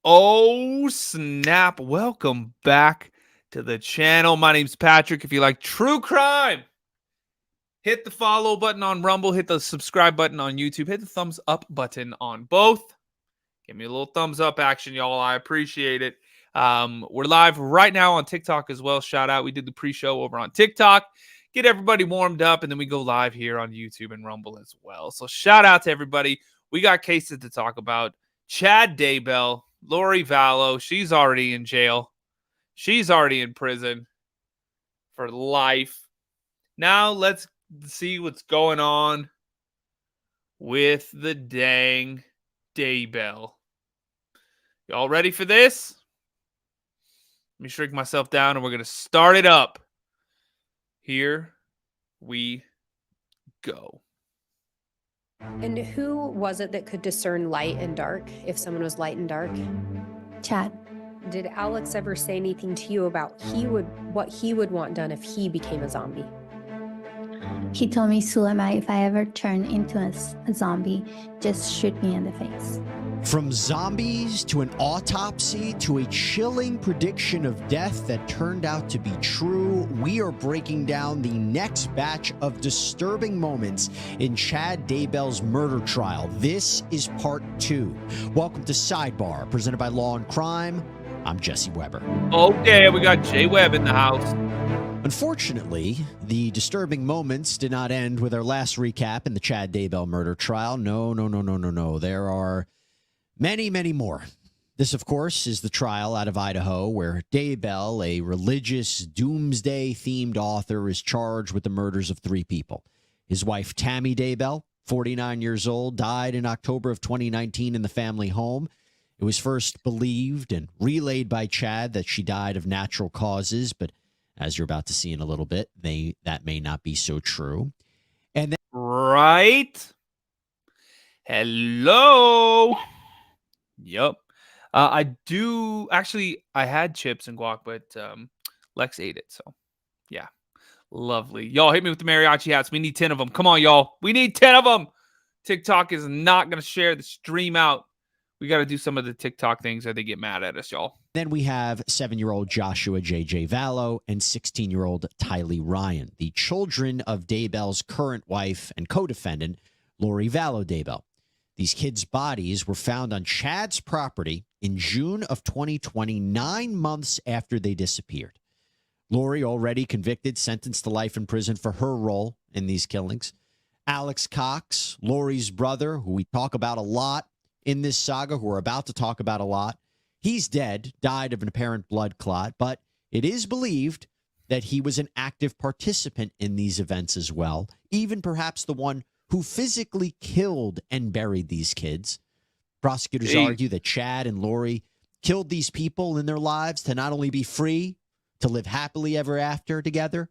Oh, snap. Welcome back to the channel. My name's Patrick. If you like true crime, hit the follow button on Rumble, hit the subscribe button on YouTube, hit the thumbs up button on both. Give me a little thumbs up action, y'all. I appreciate it. We're live right now on TikTok as well. Shout out. We did the pre-show over on TikTok. Get everybody warmed up, and then we go live here on YouTube and Rumble as well. So shout out to everybody. We got cases to talk about. Chad Daybell, Lori Vallow, she's already in jail. She's already in prison for life. Now let's see what's going on with the dang Daybell. Y'all ready for this? Let me shrink myself down and we're going to start it up. Here we go. And who was it that could discern light and dark, if someone was light and dark? Chad. Did Alex ever say anything to you about what he would want done if he became a zombie? He told me, Zulma, if I ever turn into a zombie, just shoot me in the face. From zombies to an autopsy to a chilling prediction of death that turned out to be true, we are breaking down the next batch of disturbing moments in Chad Daybell's murder trial. This is part 2. Welcome to Sidebar, presented by Law and Crime. I'm Jesse Weber. Okay, we got Jay Webb in the house. Unfortunately, the disturbing moments did not end with our last recap in the Chad Daybell murder trial. No. There are many, many more. This, of course, is the trial out of Idaho where Daybell, a religious Doomsday-themed author, is charged with the murders of 3 people. His wife, Tammy Daybell, 49 years old, died in October of 2019 in the family home. It was first believed and relayed by Chad that she died of natural causes, but as you're about to see in a little bit, that may not be so true. And then Right? Hello? Yup. I had chips and guac, but Lex ate it, so yeah. Lovely. Y'all hit me with the mariachi hats. We need 10 of them. Come on, y'all. We need 10 of them. TikTok is not going to share the stream out. We got to do some of the TikTok things or they get mad at us, y'all. Then we have 7-year-old Joshua JJ Vallow and 16-year-old Tylee Ryan, the children of Daybell's current wife and co-defendant, Lori Vallow Daybell. These kids' bodies were found on Chad's property in June of 2020, 9 months after they disappeared. Lori, already convicted, sentenced to life in prison for her role in these killings. Alex Cox, Lori's brother, who we talk about a lot in this saga, who we're about to talk about a lot, he's dead, died of an apparent blood clot, but it is believed that he was an active participant in these events as well, even perhaps the one who physically killed and buried these kids. Prosecutors argue that Chad and Lori killed these people in their lives to not only be free, to live happily ever after together,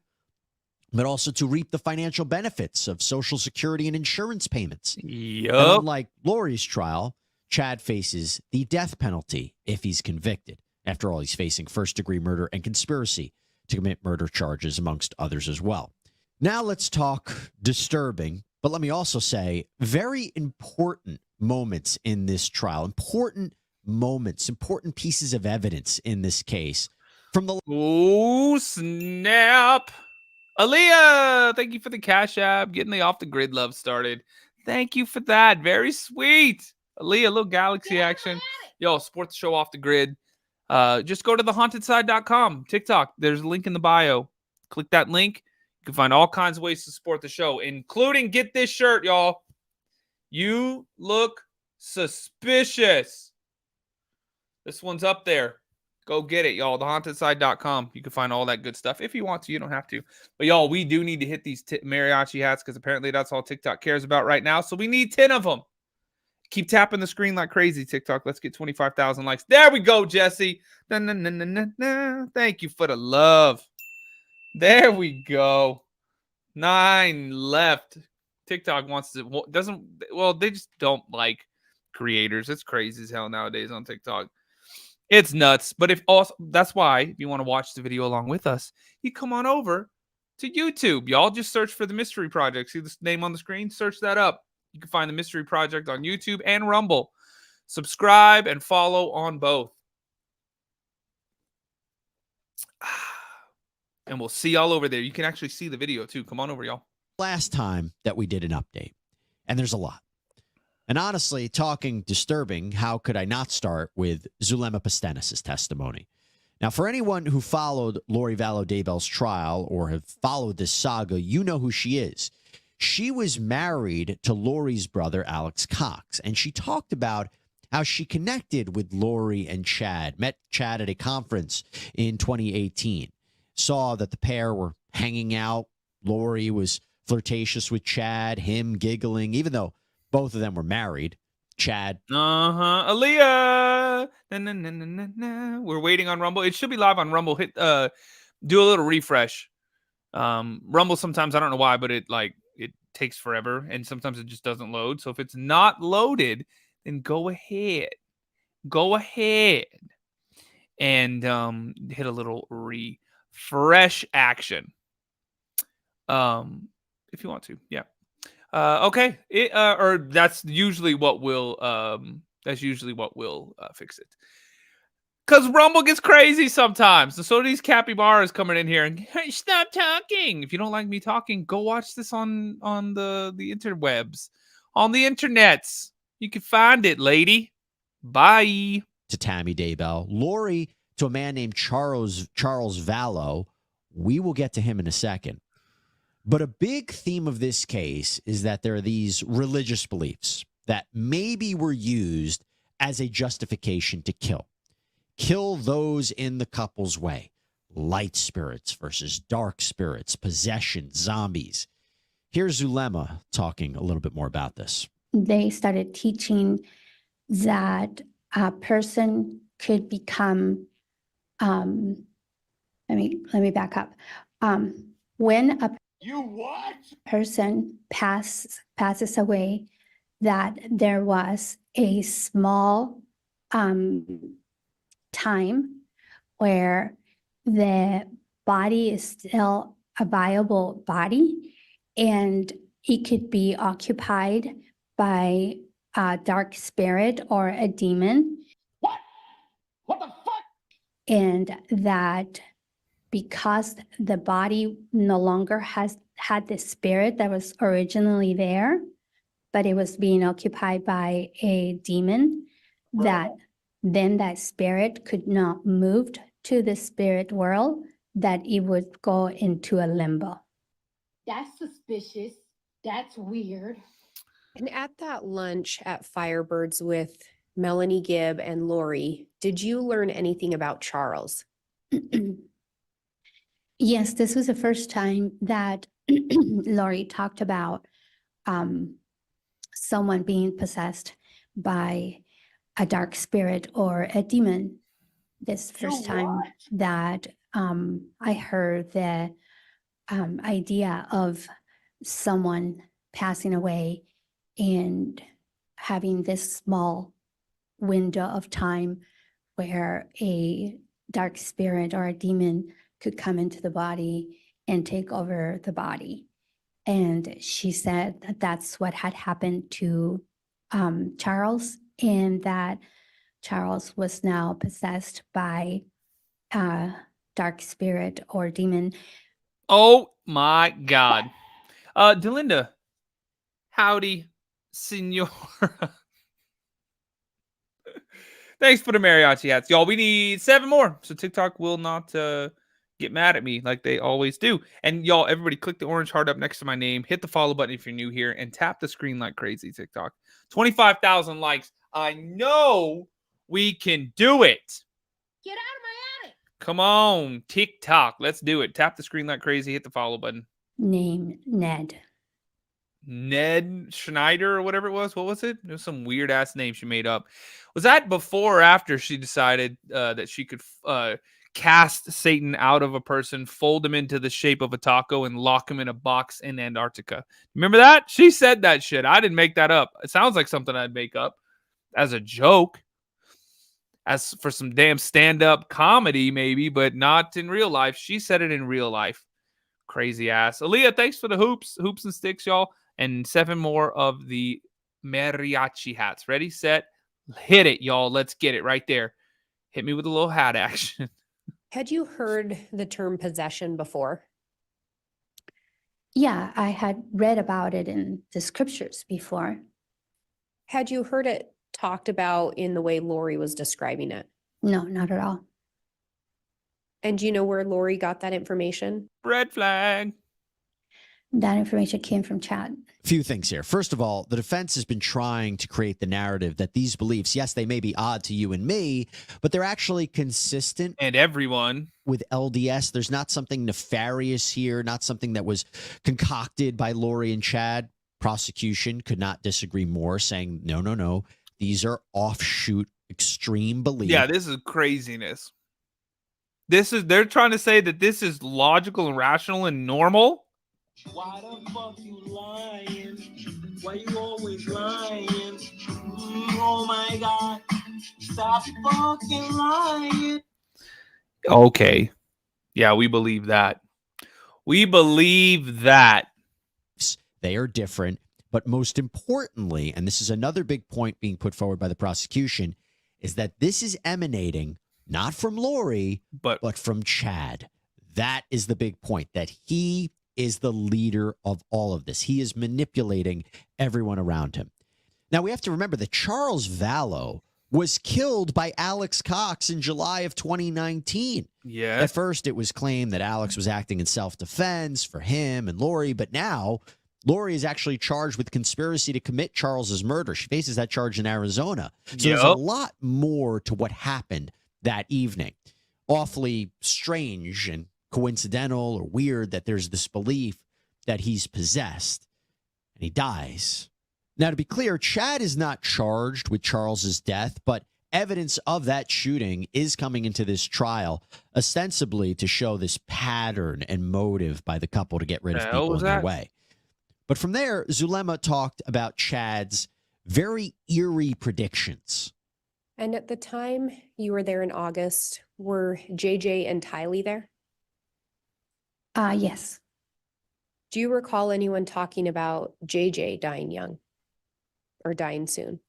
but also to reap the financial benefits of Social Security and insurance payments. Yep. And unlike Lori's trial, Chad faces the death penalty if he's convicted. After all, he's facing first-degree murder and conspiracy to commit murder charges, amongst others as well. Now let's talk disturbing, but let me also say very important moments in this trial. Important moments, important pieces of evidence in this case. From the Oh, snap. Aaliyah, thank you for the Cash App, getting the Off the Grid love started. Thank you for that. Very sweet. Aaliyah, a little galaxy action. Yo, support the show Off the Grid. Just go to thehauntedSide.com, TikTok. There's a link in the bio. Click that link. You can find all kinds of ways to support the show, including get this shirt, y'all. You look suspicious. This one's up there. Go get it, y'all. TheHauntedSide.com. You can find all that good stuff. If you want to, you don't have to. But, y'all, we do need to hit these mariachi hats because apparently that's all TikTok cares about right now. So we need 10 of them. Keep tapping the screen like crazy, TikTok. Let's get 25,000 likes. There we go, Jesse. Thank you for the love. There we go. 9 left. TikTok wants to, they just don't like creators. It's crazy as hell nowadays on TikTok. It's nuts. But that's why if you want to watch the video along with us, you come on over to YouTube. Y'all just search for the Mystery Project. See the name on the screen? Search that up. You can find the Mystery Project on YouTube and Rumble. Subscribe and follow on both. And we'll see y'all over there. You can actually see the video too. Come on over, y'all. Last time that we did an update, and there's a lot. And honestly, talking disturbing, how could I not start with Zulma Pastenis' testimony? Now, for anyone who followed Lori Vallow Daybell's trial or have followed this saga, you know who she is. She was married to Lori's brother, Alex Cox, and she talked about how she connected with Lori and Chad, met Chad at a conference in 2018, saw that the pair were hanging out. Lori was flirtatious with Chad, him giggling, even though both of them were married. Chad. Aaliyah. Na, na, na, na, na, na. We're waiting on Rumble. It should be live on Rumble. Hit do a little refresh. Rumble sometimes, I don't know why, but it takes forever and sometimes it just doesn't load. So if it's not loaded, then go ahead and hit a little refresh action. If you want to, yeah. Okay. Or that's usually what will fix it. Because Rumble gets crazy sometimes. And so these capybaras coming in here and hey, stop talking. If you don't like me talking, go watch this on the interwebs. On the internets. You can find it, lady. Bye. To Tammy Daybell. Lori to a man named Charles Vallow. We will get to him in a second. But a big theme of this case is that there are these religious beliefs that maybe were used as a justification to kill. Kill those in the couple's way. Light spirits versus dark spirits, possession, zombies. Here's Zulma talking a little bit more about this. They started teaching that a person could become, let me back up. When a person passes away, that there was a small time where the body is still a viable body and it could be occupied by a dark spirit or a demon. What the fuck? And that because the body no longer had the spirit that was originally there, but it was being occupied by a demon, that then that spirit could not move to the spirit world, that it would go into a limbo. That's suspicious. That's weird. And at that lunch at Firebirds with Melanie Gibb and Lori, did you learn anything about Charles? Yes, this was the first time that Lori talked about someone being possessed by a dark spirit or a demon. This first time that I heard the idea of someone passing away and having this small window of time where a dark spirit or a demon could come into the body and take over the body. And she said that that's what had happened to Charles, and that Charles was now possessed by a dark spirit or demon. Oh my God. Delinda, howdy, senora. Thanks for the mariachi hats, y'all. We need 7 more, so TikTok will not get mad at me like they always do. And y'all, everybody, click the orange heart up next to my name. Hit the follow button if you're new here, and tap the screen like crazy, TikTok. 25,000 likes. I know we can do it. Get out of my attic. Come on, TikTok. Let's do it. Tap the screen like crazy. Hit the follow button. Named Ned. Ned Schneider or whatever it was. What was it? It was some weird ass name she made up. Was that before or after she decided that she could cast Satan out of a person, fold him into the shape of a taco, and lock him in a box in Antarctica? Remember that? She said that shit. I didn't make that up. It sounds like something I'd make up as a joke, as for some damn stand-up comedy maybe, but not in real life. She said it in real life. Crazy ass. Aaliyah, thanks for the hoops and sticks, y'all. And 7 more of the mariachi hats. Ready, set, Hit it, y'all. Let's get it right there. Hit me with a little hat action. Had you heard the term possession before? Yeah, I had read about it in the scriptures before. Had you heard it talked about in the way Lori was describing it? No, not at all. And do you know where Lori got that information? Red flag. That information came from Chad. Few things here. First of all, the defense has been trying to create the narrative that these beliefs, yes, they may be odd to you and me, but they're actually consistent And everyone. with LDS. There's not something nefarious here, not something that was concocted by Lori and Chad. Prosecution could not disagree more, saying, no. These are offshoot extreme beliefs. Yeah, this is craziness. They're trying to say that this is logical and rational and normal. Why the fuck you lying? Why you always lying? Oh my God. Stop fucking lying. Okay. Yeah, we believe that. We believe that. They are different. But most importantly, and this is another big point being put forward by the prosecution, is that this is emanating not from Lori, But from Chad. That is the big point, that he is the leader of all of this. He is manipulating everyone around him. Now, we have to remember that Charles Vallow was killed by Alex Cox in July of 2019. yeah, At first, it was claimed that Alex was acting in self-defense for him and Lori, but now Lori is actually charged with conspiracy to commit Charles's murder. She faces that charge in Arizona. So there's a Yup. lot more to what happened that evening. Awfully strange and coincidental or weird that there's this belief that he's possessed and he dies. Now, to be clear, Chad is not charged with Charles's death, but evidence of that shooting is coming into this trial, ostensibly to show this pattern and motive by the couple to get rid of The hell people was in their that? way. But from there, Zulma talked about Chad's very eerie predictions. And at the time you were there in August, were JJ and Tylee there? Yes. Do you recall anyone talking about JJ dying young or dying soon?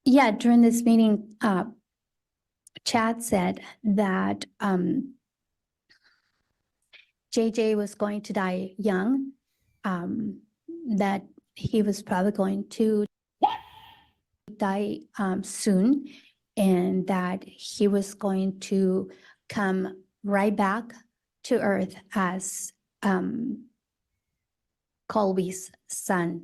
Yeah, during this meeting, Chad said that JJ was going to die young, that he was probably going to die soon, and that he was going to come right back to Earth as Colby's son.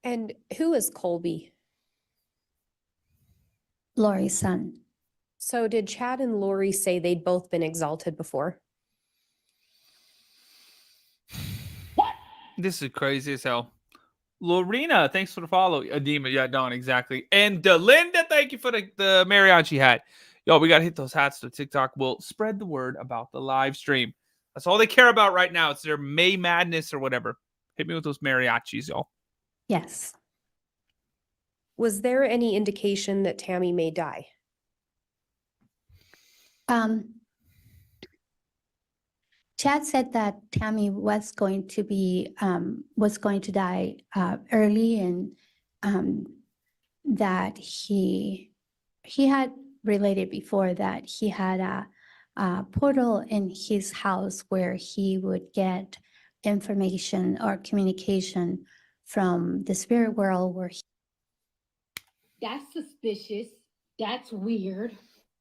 And who is Colby? Lori's son. So did Chad and Lori say they'd both been exalted before? this is crazy as hell. Lorena, thanks for the follow. Adema, yeah, Don, exactly. And Linda, thank you for the mariachi hat. Yo, we got to hit those hats to TikTok. We'll spread the word about the live stream. That's all they care about right now. It's their May Madness or whatever. Hit me with those mariachis, y'all. Yes. Was there any indication that Tammy may die? Chad said that Tammy was going to die early, and that he had related before that he had a portal in his house where he would get information or communication from the spirit world where That's suspicious. That's weird.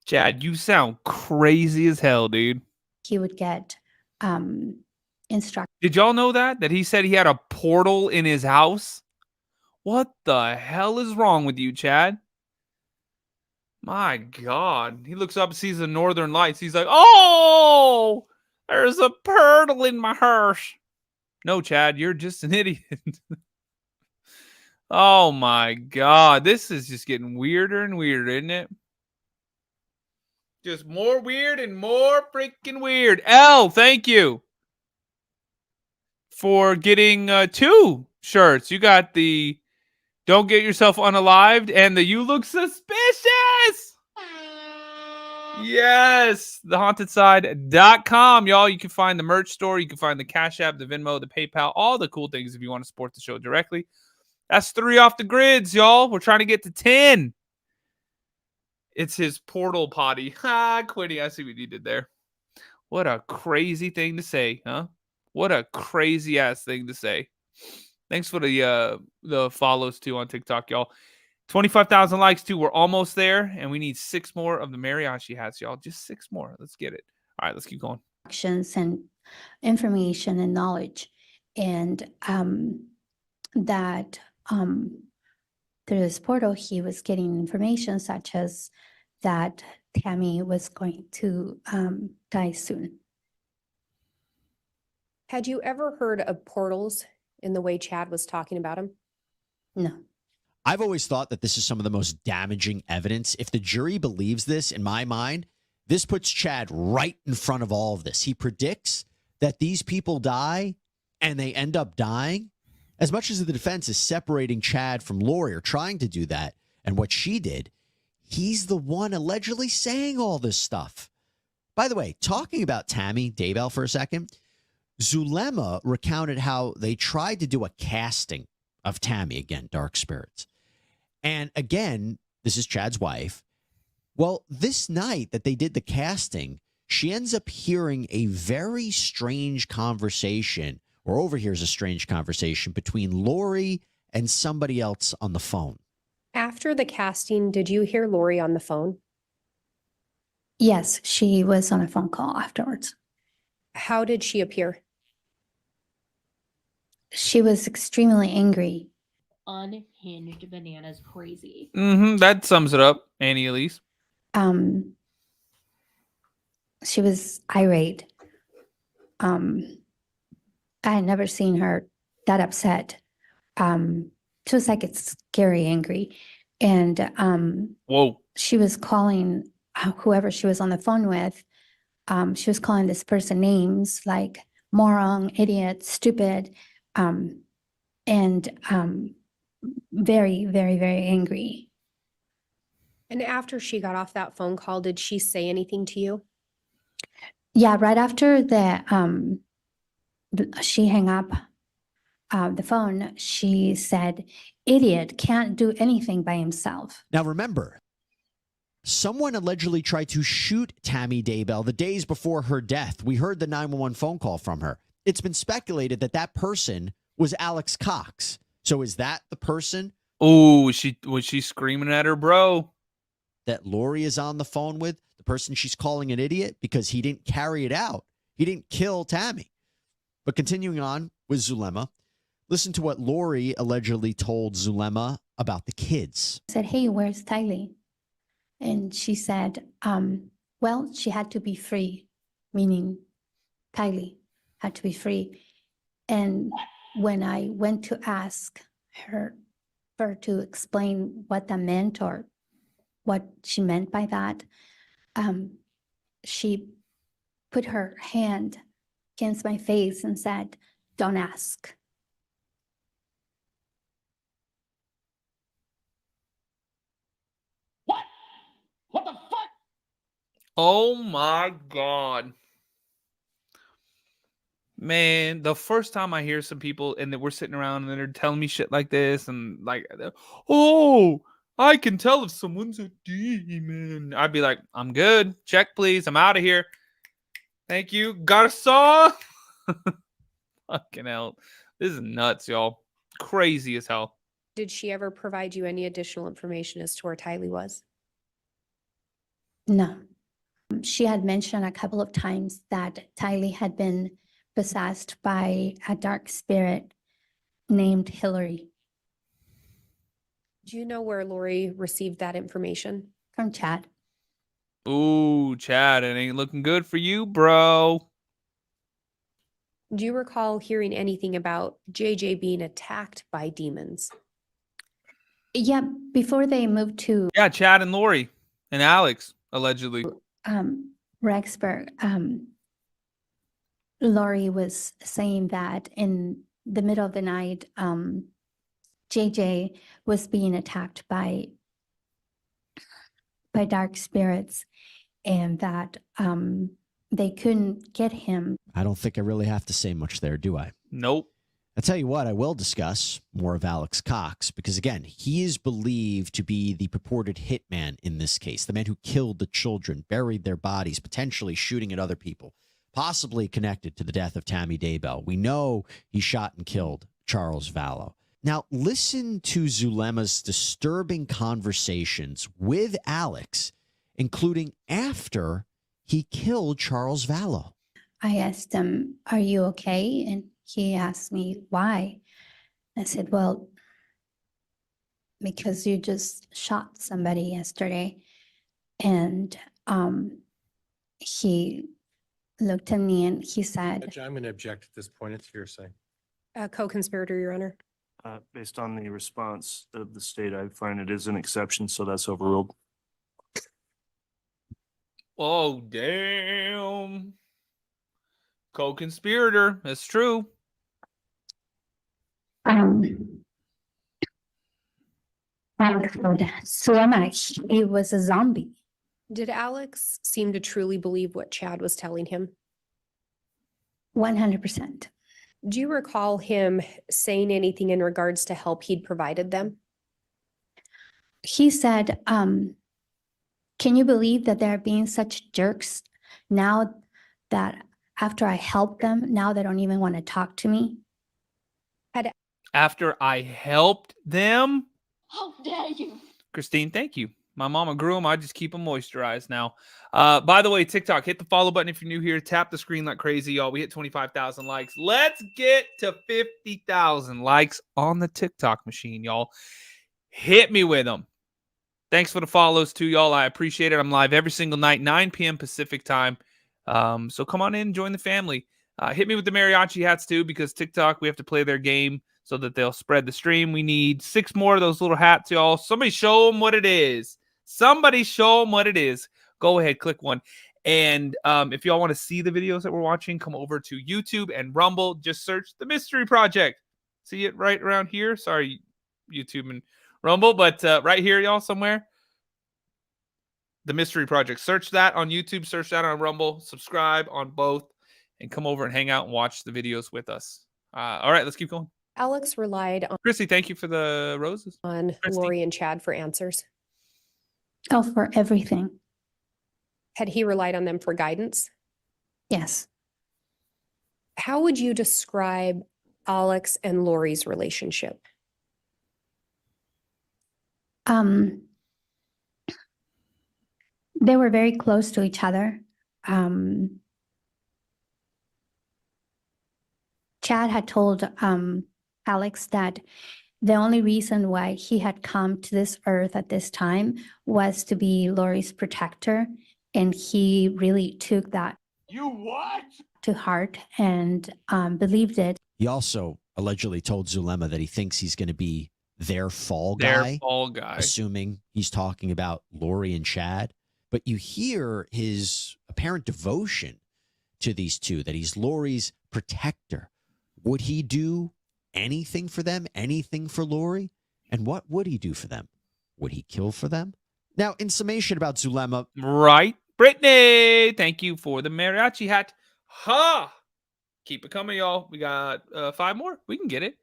Chad, you sound crazy as hell, dude. he would get instructions. Did y'all know that he said he had a portal in his house? What the hell is wrong with you, Chad? My God. He looks up and sees the northern lights. He's like, oh, there's a portal in my house. No, Chad, you're just an idiot. Oh, my God. This is just getting weirder and weirder, isn't it? Just more weird and more freaking weird. L, thank you for getting 2 shirts. You got the Don't Get Yourself Unalived and the You Look Suspicious. Yes, thehauntedSide.com, y'all. You can find the merch store. You can find the Cash App, the Venmo, the PayPal, all the cool things if you want to support the show directly. That's 3 off the grids, y'all. We're trying to get to 10. It's his portal potty. Ha, Quiddy, I see what you did there. What a crazy thing to say, huh? What a crazy ass thing to say. Thanks for the follows too on TikTok, y'all. 25,000 likes too. We're almost there, and we need 6 more of the mariachi hats, y'all. Just 6 more. Let's get it. All right, let's keep going. Actions and information and knowledge, and that through this portal he was getting information such as that Tammy was going to die soon. Had you ever heard of portals in the way Chad was talking about them? No. I've always thought that this is some of the most damaging evidence. If the jury believes this, in my mind, this puts Chad right in front of all of this. He predicts that these people die and they end up dying. As much as the defense is separating Chad from Lori or trying to do that and what she did, he's the one allegedly saying all this stuff. By the way, talking about Tammy Daybell for a second, Zulma recounted how they tried to do a casting of Tammy, again, Dark Spirits. And again, this is Chad's wife. Well, this night that they did the casting, she ends up hearing a very strange conversation, or overhears a strange conversation between Lori and somebody else on the phone. After the casting, did you hear Lori on the phone? Yes, she was on a phone call afterwards. How did she appear? She was extremely angry. Unhinged bananas crazy. That sums it up, Annie Elise. She was irate. I had never seen her that upset. She was like it's scary angry. And Whoa. she was calling whoever she was on the phone with. She was calling this person names like moron, idiot, stupid, and very, very, very angry. And after she got off that phone call, did she say anything to you? Yeah, right after she hung up the phone, she said, idiot, can't do anything by himself. Now, remember, someone allegedly tried to shoot Tammy Daybell the days before her death. We heard the 911 phone call from her. It's been speculated that that person was Alex Cox. So is that the person? Oh, was she screaming at her bro? That Lori is on the phone with? The person she's calling an idiot because he didn't carry it out. He didn't kill Tammy. But continuing on with Zulma, listen to what Lori allegedly told Zulma about the kids. I said, hey, where's Tylee? And she said, well, she had to be free, meaning Tylee had to be free. And when I went to ask her to explain what that meant or what she meant by that, she put her hand against my face and said, don't ask. What the fuck? Oh my God. Man, the first time I hear some people and that we're sitting around and they're telling me shit like this and like, oh, I can tell if someone's a demon. I'd be like, I'm good. Check, please. I'm out of here. Thank you. Garcon. Fucking hell. This is nuts, y'all. Crazy as hell. Did she ever provide you any additional information as to where Tylee was? No. She had mentioned a couple of times that Tylee had been possessed by a dark spirit named Hillary. Do you know where Lori received that information? From Chad. Ooh, Chad, it ain't looking good for you, bro. Do you recall hearing anything about JJ being attacked by demons? Yeah, before they moved to Yeah, Chad and Lori and Alex, allegedly. Rexburg, Lori was saying that in the middle of the night, JJ was being attacked by dark spirits and that they couldn't get him. I don't think I really have to say much there, do I? Nope. I tell you what, I will discuss more of Alex Cox because, again, he is believed to be the purported hitman in this case, the man who killed the children, buried their bodies, potentially shooting at other people, possibly connected to the death of Tammy Daybell. We know he shot and killed Charles Vallow. Now, listen to Zulema's disturbing conversations with Alex, including after he killed Charles Vallow. I asked him, "Are you okay?" And he asked me why. I said, "Well, because you just shot somebody yesterday." And he looked at me and he said, Judge, I'm going to object at this point. It's hearsay. Co-conspirator, Your Honor. Based on the response of the state, I find it is an exception, so that's overruled. Oh, damn. Co-conspirator. That's true. Alex told Zulma he was a zombie. Did Alex seem to truly believe what Chad was telling him? 100%. Do you recall him saying anything in regards to help he'd provided them? He said, "Can you believe that they're being such jerks now that after I helped them, now they don't even want to talk to me?" After I helped them. How dare you? Christine, thank you. My mama grew them. I just keep them moisturized now. By the way, TikTok, hit the follow button if you're new here. Tap the screen like crazy, y'all. We hit 25,000 likes. Let's get to 50,000 likes on the TikTok machine, y'all. Hit me with them. Thanks for the follows too, y'all. I appreciate it. I'm live every single night, 9 p.m. Pacific time. So come on in and join the family. Hit me with the mariachi hats too, because TikTok, we have to play their game so that they'll spread the stream. We need 6 more of those little hats, y'all. Somebody show them what it is. Somebody show them what it is. Go ahead, click one. And if y'all want to see the videos that we're watching, come over to YouTube and Rumble. Just search The Mystery Project. See it right around here. Sorry, YouTube and Rumble, but right here, y'all, somewhere. The Mystery Project. Search that on YouTube. Search that on Rumble. Subscribe on both. And come over and hang out and watch the videos with us. All right, let's keep going. Alex relied Chrissy, thank you for the roses. on Christy. Lori and Chad for answers. Oh, for everything. Had he relied on them for guidance? Yes. How would you describe Alex and Lori's relationship? They were very close to each other. Chad had told Alex that the only reason why he had come to this earth at this time was to be Lori's protector. And he really took that to heart and believed it. He also allegedly told Zulema that he thinks he's going to be their fall guy. Their fall guy. Assuming he's talking about Lori and Chad. But you hear his apparent devotion to these two, that he's Lori's protector. Would he do anything for them, anything for Lori? And what would he do for them? Would he kill for them? Now, in summation about Zulema. Right. Brittany, thank you for the mariachi hat. Ha! Keep it coming, y'all. We got 5 more. We can get it.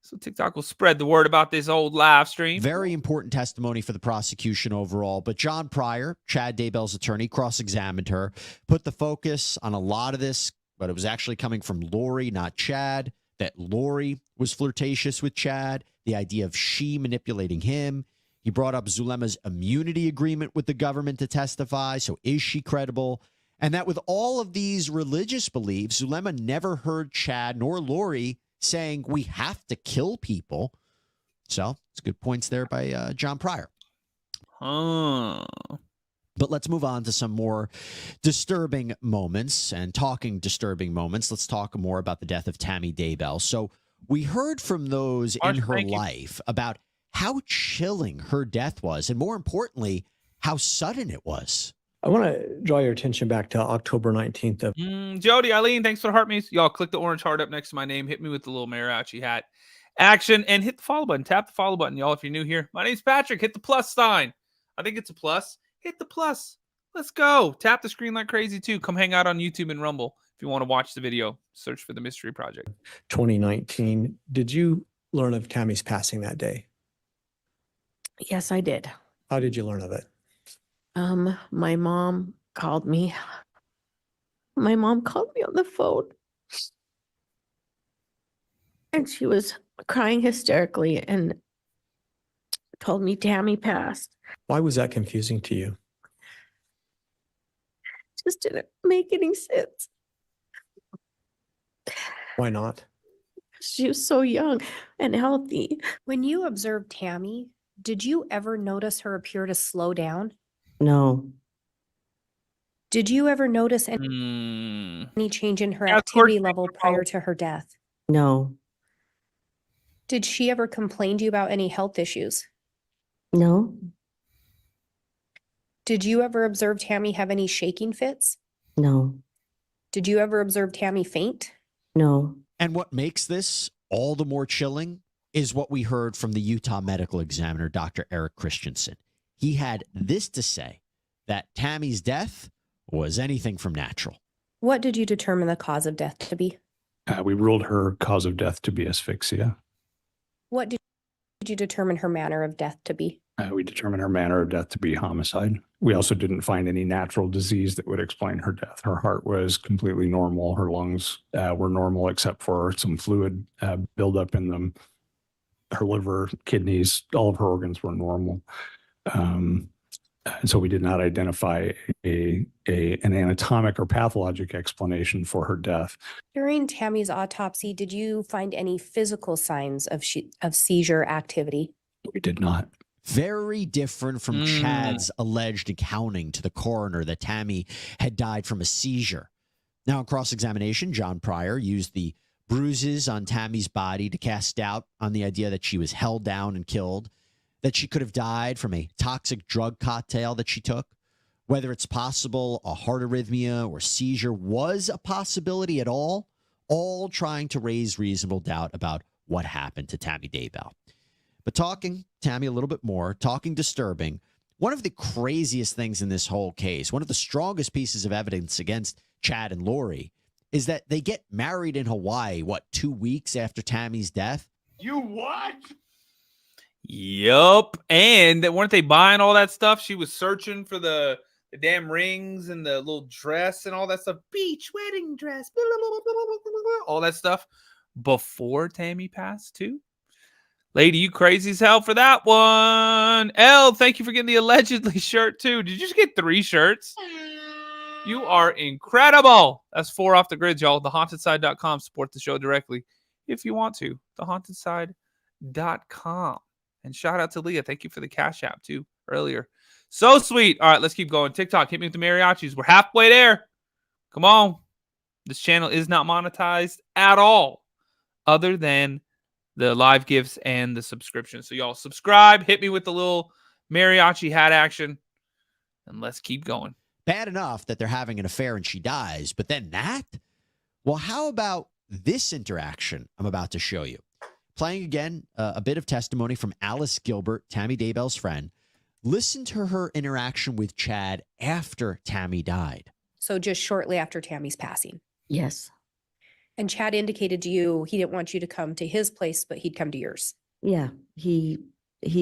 So TikTok will spread the word about this old live stream. Very important testimony for the prosecution overall. But John Pryor, Chad Daybell's attorney, cross-examined her, put the focus on a lot of this, but it was actually coming from Lori, not Chad, that Lori was flirtatious with Chad, the idea of she manipulating him. He brought up Zulema's immunity agreement with the government to testify. So is she credible? And that with all of these religious beliefs, Zulema never heard Chad nor Lori saying we have to kill people. So it's good points there by John Pryor. But let's move on to some more disturbing moments. And talking disturbing moments, let's talk more about the death of Tammy Daybell. So we heard from those in her life about how chilling her death was, and more importantly, how sudden it was. I want to draw your attention back to October 19th. Jody, Eileen, thanks for the heart me's. Y'all click the orange heart up next to my name. Hit me with the little mariachi hat action and hit the follow button. Tap the follow button, y'all, if you're new here. My name's Patrick. Hit the plus sign. I think it's a plus. Hit the plus. Let's go. Tap the screen like crazy, too. Come hang out on YouTube and Rumble. If you want to watch the video, search for the Mystery Project. 2019. Did you learn of Tammy's passing that day? Yes, I did. How did you learn of it? My mom called me. My mom called me on the phone. And she was crying hysterically and told me Tammy passed. Why was that confusing to you? Just didn't make any sense. Why not? She was so young and healthy. When you observed Tammy, did you ever notice her appear to slow down? No. Did you ever notice Mm. any change in her Yeah, of course activity we level will. prior to her death? No. Did she ever complain to you about any health issues? No. Did you ever observe Tammy have any shaking fits? No. Did you ever observe Tammy faint? No. And what makes this all the more chilling is what we heard from the Utah medical examiner, Dr. Eric Christensen. He had this to say, that Tammy's death was anything from natural. What did you determine the cause of death to be? We ruled her cause of death to be asphyxia. What did you determine her manner of death to be? We determined her manner of death to be homicide. We also didn't find any natural disease that would explain her death. Her heart was completely normal. Her lungs were normal, except for some fluid buildup in them. Her liver, kidneys, all of her organs were normal. And so we did not identify an anatomic or pathologic explanation for her death. During Tammy's autopsy, did you find any physical signs of seizure activity? We did not. Very different from Chad's alleged accounting to the coroner that Tammy had died from a seizure. Now, in cross-examination, John Pryor used the bruises on Tammy's body to cast doubt on the idea that she was held down and killed, that she could have died from a toxic drug cocktail that she took. Whether it's possible a heart arrhythmia or seizure was a possibility at all trying to raise reasonable doubt about what happened to Tammy Daybell. But talking Tammy a little bit more, talking disturbing, one of the craziest things in this whole case, one of the strongest pieces of evidence against Chad and Lori, is that they get married in Hawaii, 2 weeks after Tammy's death? You what? Yup. And weren't they buying all that stuff? She was searching for the damn rings and the little dress and all that stuff. Beach wedding dress. Blah, blah, blah, blah, blah, blah, blah, all that stuff before Tammy passed too. Lady, you crazy as hell for that one. L, thank you for getting the allegedly shirt too. Did you just get 3 shirts? You are incredible. That's 4 off the grid, y'all. TheHauntedSide.com. Support the show directly if you want to. TheHauntedSide.com. And shout out to Leah. Thank you for the Cash App too earlier. So sweet. All right, let's keep going. TikTok, hit me with the mariachis. We're halfway there. Come on. This channel is not monetized at all other than the live gifts and the subscription. So y'all subscribe, hit me with the little mariachi hat action, and let's keep going. Bad enough that they're having an affair and she dies, but then that? Well, how about this interaction I'm about to show you? Playing again a bit of testimony from Alice Gilbert, Tammy Daybell's friend. Listen to her interaction with Chad after Tammy died. So just shortly after Tammy's passing. Yes. And Chad indicated to you he didn't want you to come to his place, but he'd come to yours. Yeah. He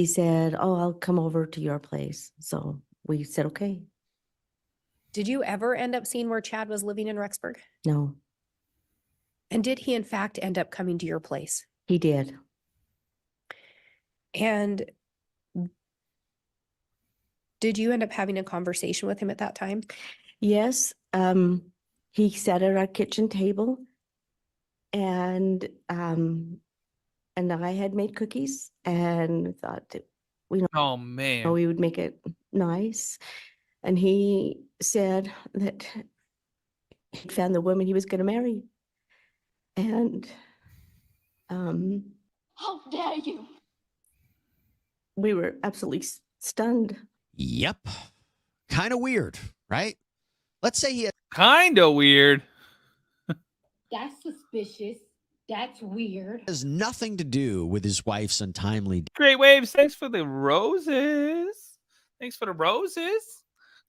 said, "Oh, I'll come over to your place." So we said, okay. Did you ever end up seeing where Chad was living in Rexburg? No, And did he in fact end up coming to your place? he did. And did you end up having a conversation with him at that time? Yes. He sat at our kitchen table and I had made cookies and thought that Oh, man. we would make it nice. And he said that he'd found the woman he was going to marry. And How dare you? we were absolutely stunned. Yep. Kind of weird, right? Let's say he Kind of weird. That's suspicious. That's weird. has nothing to do with his wife's untimely Great Waves, thanks for the roses. Thanks for the roses.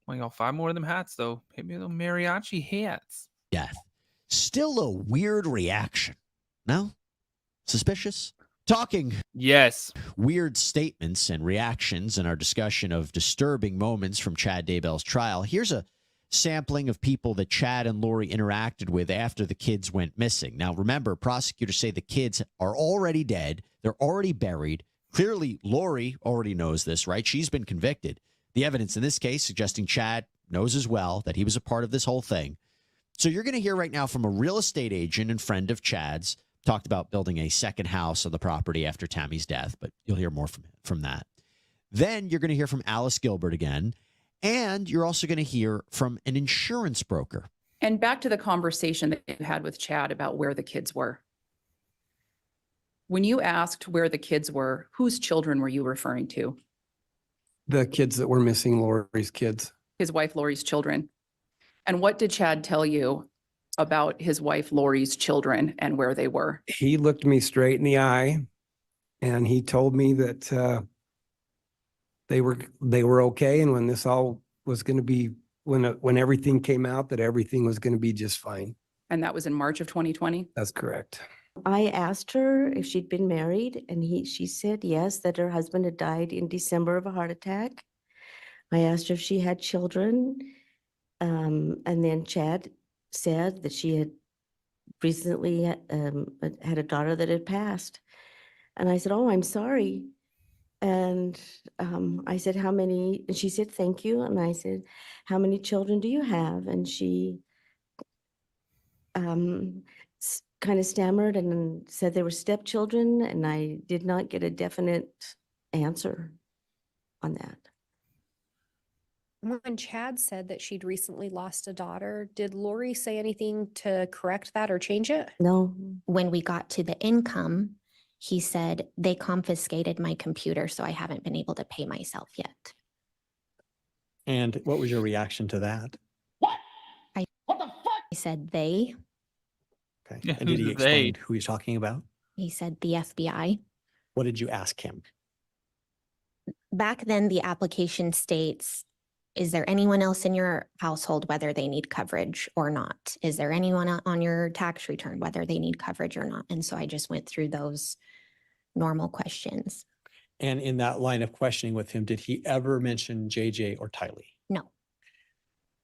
Well, y'all, 5 more of them hats, though. Hit me with those mariachi hats. death. Still a weird reaction. No? Suspicious? Talking Yes. weird statements and reactions in our discussion of disturbing moments from Chad Daybell's trial, here's a sampling of people that Chad and Lori interacted with after the kids went missing. Now, remember, prosecutors say the kids are already dead. They're already buried. Clearly, Lori already knows this, right? She's been convicted. The evidence in this case suggesting Chad knows as well that he was a part of this whole thing. So you're going to hear right now from a real estate agent and friend of Chad's, talked about building a second house on the property after Tammy's death, but you'll hear more from that. Then you're going to hear from Alice Gilbert again, and you're also going to hear from an insurance broker. And back to the conversation that you had with Chad about where the kids were. When you asked where the kids were, whose children were you referring to? The kids that were missing, Lori's kids. His wife Lori's children. And what did Chad tell you about his wife Lori's children and where they were? He looked me straight in the eye and he told me that they were okay. And when this all was going to be, when everything came out, that everything was going to be just fine. And that was in March of 2020? That's correct. I asked her if she'd been married, and she said yes, that her husband had died in December of a heart attack. I asked her if she had children, and then Chad said that she had recently had a daughter that had passed. And I said, "Oh, I'm sorry." And I said, "How many?" And she said, "Thank you." And I said, "How many children do you have?" And she kind of stammered and said they were stepchildren, and I did not get a definite answer on that. When Chad said that she'd recently lost a daughter, did Lori say anything to correct that or change it? No. When we got to the income, he said, they confiscated my computer, so I haven't been able to pay myself yet. And what was your reaction to that? I said, they. Okay. Yeah, And did he who's explain they? who he's talking about? He said, the FBI. What did you ask him? Back then, the application states, is there anyone else in your household, whether they need coverage or not? Is there anyone on your tax return, whether they need coverage or not? And so I just went through those normal questions. And in that line of questioning with him, did he ever mention JJ or Tylee? No.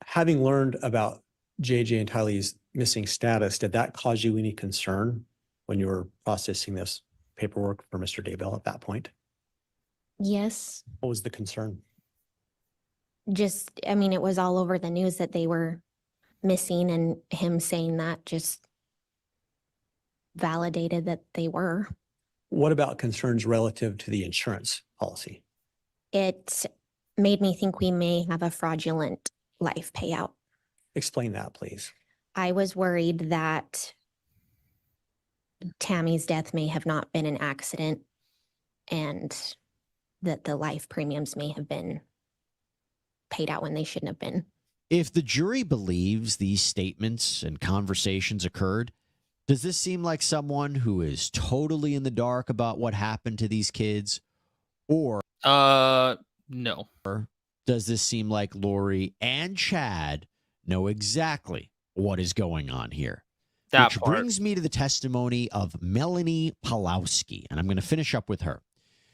Having learned about JJ and Tylee's missing status, did that cause you any concern when you were processing this paperwork for Mr. Daybell at that point? Yes. What was the concern? Just, I mean, it was all over the news that they were missing, and him saying that just validated that they were. What about concerns relative to the insurance policy? It made me think we may have a fraudulent life payout. Explain that, please. I was worried that Tammy's death may have not been an accident and that the life premiums may have been paid out when they shouldn't have been. If the jury believes these statements and conversations occurred, does this seem like someone who is totally in the dark about what happened to these kids? Or no. Does this seem like Lori and Chad know exactly what is going on here? That Which part. brings me to the testimony of Melanie Pawlowski, and I'm going to finish up with her.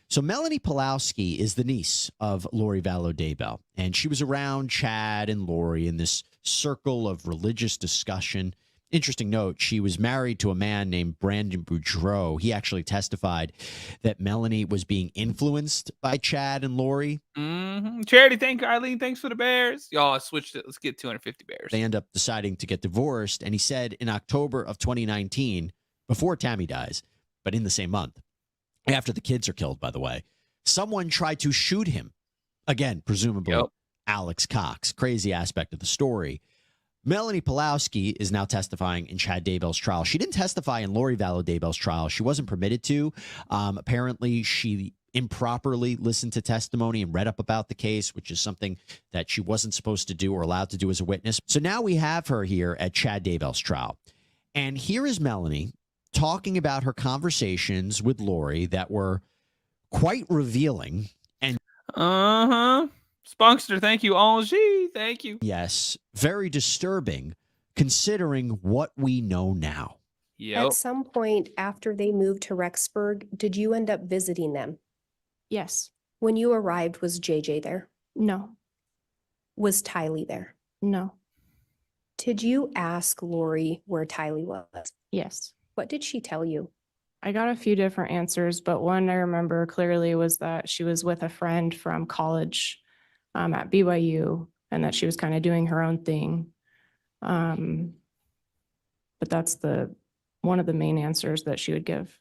So Melanie Pawlowski is the niece of Lori Vallow Daybell, and she was around Chad and Lori in this circle of religious discussion. Interesting note, she was married to a man named Brandon Boudreau. He actually testified that Melanie was being influenced by Chad and Lori. Mm-hmm. Charity, thank you, Eileen. Thanks for the bears. Y'all, I switched it. Let's get 250 bears. They end up deciding to get divorced, and he said in October of 2019, before Tammy dies, but in the same month, after the kids are killed, by the way, someone tried to shoot him. Again, presumably Alex Cox. Crazy aspect of the story. Melanie Pawlowski is now testifying in Chad Daybell's trial. She didn't testify in Lori Vallow Daybell's trial. She wasn't permitted to. Apparently, she improperly listened to testimony and read up about the case, which is something that she wasn't supposed to do or allowed to do as a witness. So now we have her here at Chad Daybell's trial. And here is Melanie talking about her conversations with Lori that were quite revealing. And Spunkster, thank you. Angie, thank you. Yes, very disturbing considering what we know now. Yep. At some point after they moved to Rexburg, did you end up visiting them? Yes. When you arrived, was JJ there? No. Was Tylee there? No. Did you ask Lori where Tylee was? Yes. What did she tell you? I got a few different answers, but one I remember clearly was that she was with a friend from college at BYU and that she was kind of doing her own thing. But that's one of the main answers that she would give.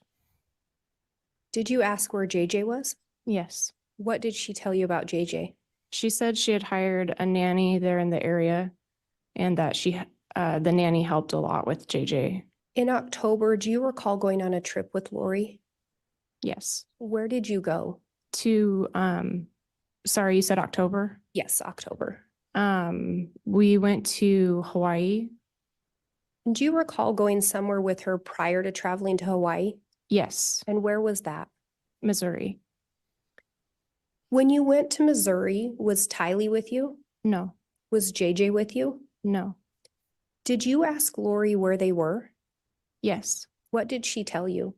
Did you ask where JJ was? Yes. What did she tell you about JJ? She said she had hired a nanny there in the area and that the nanny helped a lot with JJ. In October, do you recall going on a trip with Lori? Yes. Where did you go? To, sorry, you said October? Yes, October. We went to Hawaii. Do you recall going somewhere with her prior to traveling to Hawaii? Yes. And where was that? Missouri. When you went to Missouri, was Tylee with you? No. Was JJ with you? No. Did you ask Lori where they were? Yes. What did she tell you?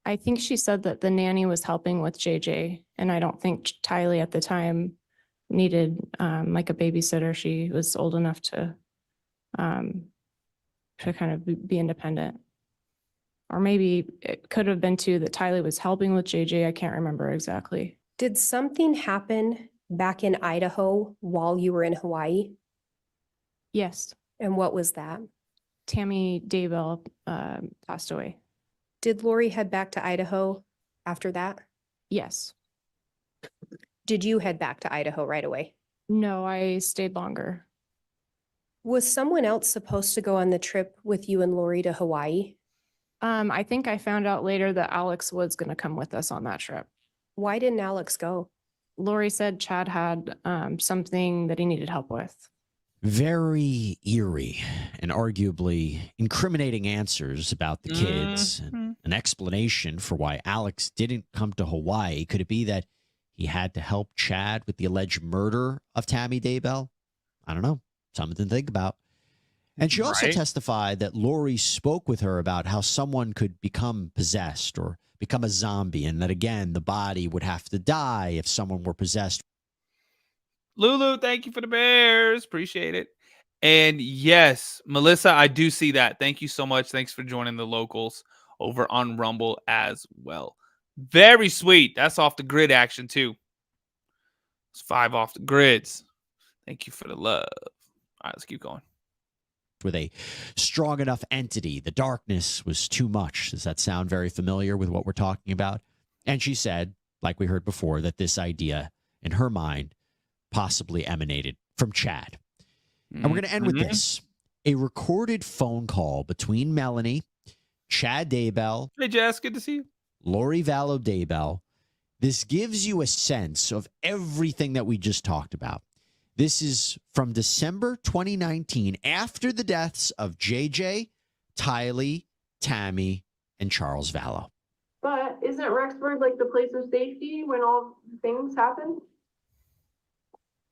I think she said that the nanny was helping with JJ, and I don't think Tylee at the time needed like a babysitter. She was old enough to kind of be independent. Or maybe it could have been too that Tylee was helping with JJ. I can't remember exactly. Did something happen back in Idaho while you were in Hawaii? Yes. And what was that? Tammy Daybell passed away. Did Lori head back to Idaho after that? Yes. Did you head back to Idaho right away? No, I stayed longer. Was someone else supposed to go on the trip with you and Lori to Hawaii? I think I found out later that Alex was going to come with us on that trip. Why didn't Alex go? Lori said Chad had something that he needed help with. Very eerie and arguably incriminating answers about the kids. And an explanation for why Alex didn't come to Hawaii. Could it be that he had to help Chad with the alleged murder of Tammy Daybell? I don't know. Something to think about. And she also testified that Lori spoke with her about how someone could become possessed or become a zombie, and that, again, the body would have to die if someone were possessed. Lulu, thank you for the bears. Appreciate it. And yes, Melissa, I do see that. Thank you so much. Thanks for joining the locals over on Rumble as well. Very sweet. That's off the grid action too. It's 5 off the grids. Thank you for the love. All right, let's keep going. With a strong enough entity, the darkness was too much. Does that sound very familiar with what we're talking about? And she said, like we heard before, that this idea in her mind possibly emanated from Chad. And we're going to end with this. A recorded phone call between Melanie, Chad Daybell. Hey, Jess, good to see you. Lori Vallow Daybell. This gives you a sense of everything that we just talked about. This is from December 2019, after the deaths of JJ, Tylee, Tammy, and Charles Vallow. But isn't Rexburg like the place of safety when all things happen?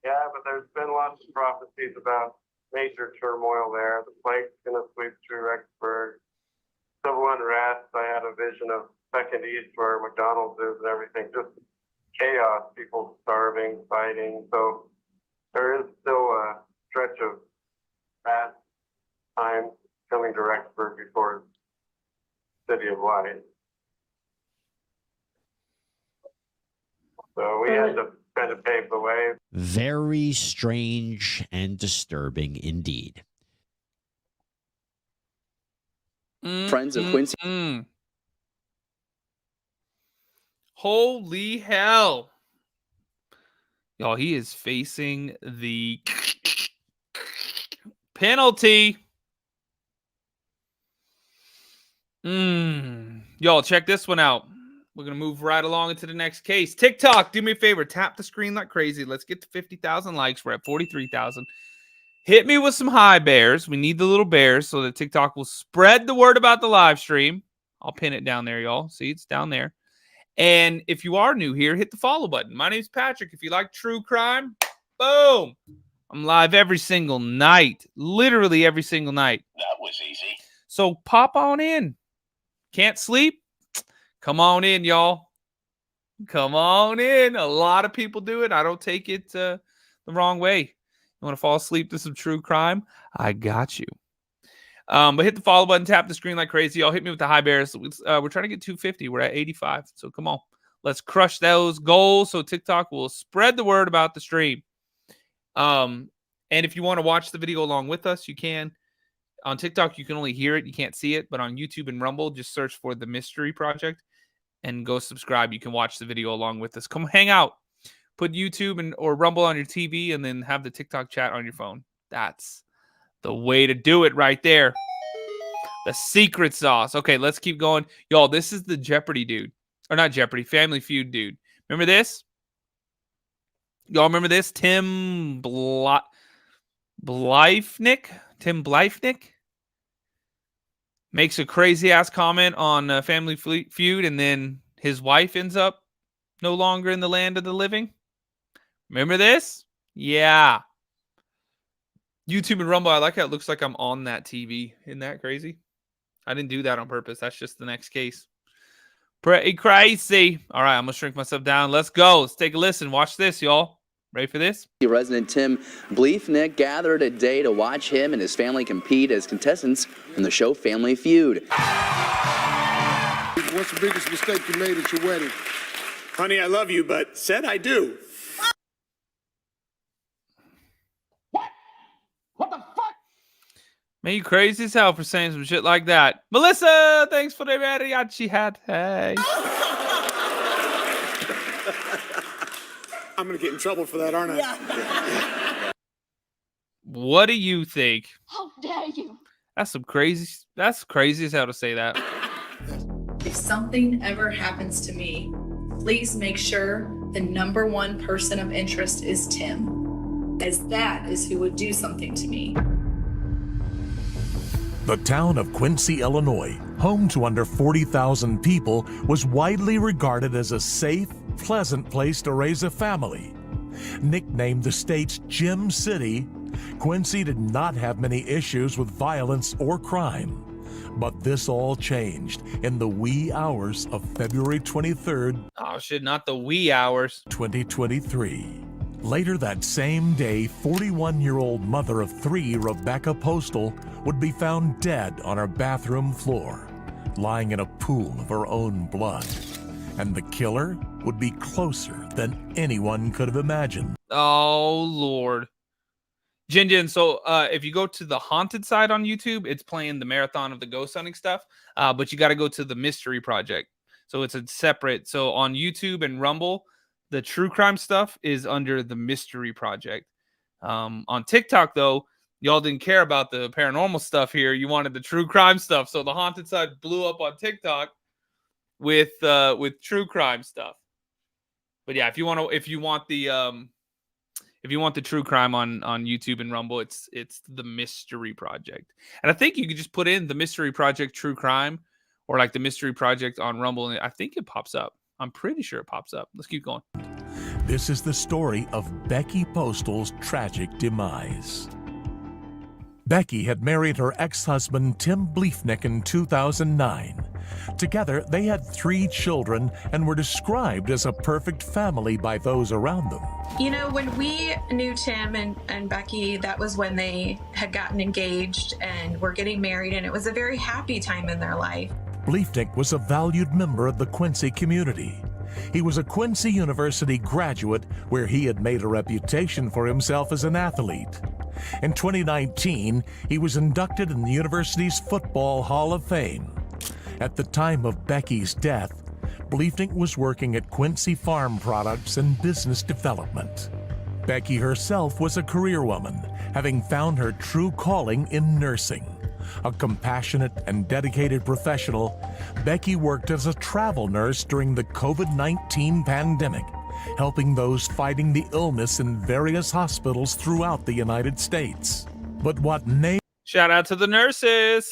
Yeah, but there's been lots of prophecies about major turmoil there. The plague's going to sweep through Rexburg. Civil unrest. I had a vision of Second East where McDonald's is and everything. Just chaos, people starving, fighting. So there is still a stretch of bad times coming to Rexburg before City of Light. So we had to kind of pave the way. Very strange and disturbing indeed. Friends of Quincy. Holy hell. Y'all, he is facing the penalty. Y'all, check this one out. We're going to move right along into the next case. TikTok, do me a favor. Tap the screen like crazy. Let's get to 50,000 likes. We're at 43,000. Hit me with some high bears. We need the little bears so that TikTok will spread the word about the live stream. I'll pin it down there, y'all. See, it's down there. And if you are new here, hit the follow button. My name's Patrick. If you like true crime, boom. I'm live every single night, literally every single night. That was easy. So pop on in. Can't sleep? Come on in, y'all. Come on in. A lot of people do it. I don't take it the wrong way. You want to fall asleep to some true crime? I got you. But hit the follow button, tap the screen like crazy. Y'all hit me with the high bears. We're trying to get 250. We're at 85. So come on. Let's crush those goals so TikTok will spread the word about the stream. And if you want to watch the video along with us, you can. On TikTok, you can only hear it. You can't see it. But on YouTube and Rumble, just search for The Mystery Project and go subscribe. You can watch the video along with us. Come hang out. Put YouTube or Rumble on your TV and then have the TikTok chat on your phone. That's the way to do it right there. The secret sauce. Okay, let's keep going. Y'all, this is the Jeopardy dude. Or not Jeopardy, Family Feud dude. Remember this? Y'all remember this? Tim Bliefnick? Tim Bliefnick makes a crazy-ass comment on Family Feud, and then his wife ends up no longer in the land of the living. Remember this? Yeah. YouTube and Rumble, I like how it looks like I'm on that TV. Isn't that crazy? I didn't do that on purpose. That's just the next case. Pretty crazy. All right, I'm going to shrink myself down. Let's go. Let's take a listen. Watch this, y'all. Ready for this? Resident Tim Bliefnick gathered a day to watch him and his family compete as contestants in the show Family Feud. What's the biggest mistake you made at your wedding? Honey, I love you, but said I do. Man, you crazy as hell for saying some shit like that. Melissa, thanks for the mariachi hat. Hey. I'm going to get in trouble for that, aren't I? Yeah. What do you think? How dare you? That's crazy as hell to say that. If something ever happens to me, please make sure the number one person of interest is Tim, as that is who would do something to me. The town of Quincy, Illinois, home to under 40,000 people, was widely regarded as a safe, pleasant place to raise a family. Nicknamed the state's Gem City, Quincy did not have many issues with violence or crime. But this all changed in the wee hours of February 23rd. Oh shit, not the wee hours. 2023. Later that same day, 41-year-old mother of three, Rebecca Postal, would be found dead on her bathroom floor, lying in a pool of her own blood. And the killer would be closer than anyone could have imagined. Oh, Lord. Jin, so if you go to the haunted side on YouTube, it's playing the marathon of the ghost hunting stuff, but you got to go to the Mystery Project. So it's a separate. So on YouTube and Rumble, the true crime stuff is under the Mystery Project. On TikTok, though, y'all didn't care about the paranormal stuff here. You wanted the true crime stuff. So the haunted side blew up on TikTok with true crime stuff. But yeah, if you want the true crime on YouTube and Rumble, it's the Mystery Project. And I think you could just put in the Mystery Project true crime or like the Mystery Project on Rumble, and I think it pops up. I'm pretty sure it pops up. Let's keep going. This is the story of Becky Postal's tragic demise. Becky had married her ex-husband Tim Bliefnick in 2009. Together, they had 3 children and were described as a perfect family by those around them. You know, when we knew Tim and Becky, that was when they had gotten engaged and were getting married, and it was a very happy time in their life. Bliefnick was a valued member of the Quincy community. He was a Quincy University graduate where he had made a reputation for himself as an athlete. In 2019, he was inducted in the university's Football Hall of Fame. At the time of Becky's death, Bliefnick was working at Quincy Farm Products and Business Development. Becky herself was a career woman, having found her true calling in nursing. A compassionate and dedicated professional, Becky worked as a travel nurse during the COVID-19 pandemic, helping those fighting the illness in various hospitals throughout the United States. But what name? Shout out to the nurses.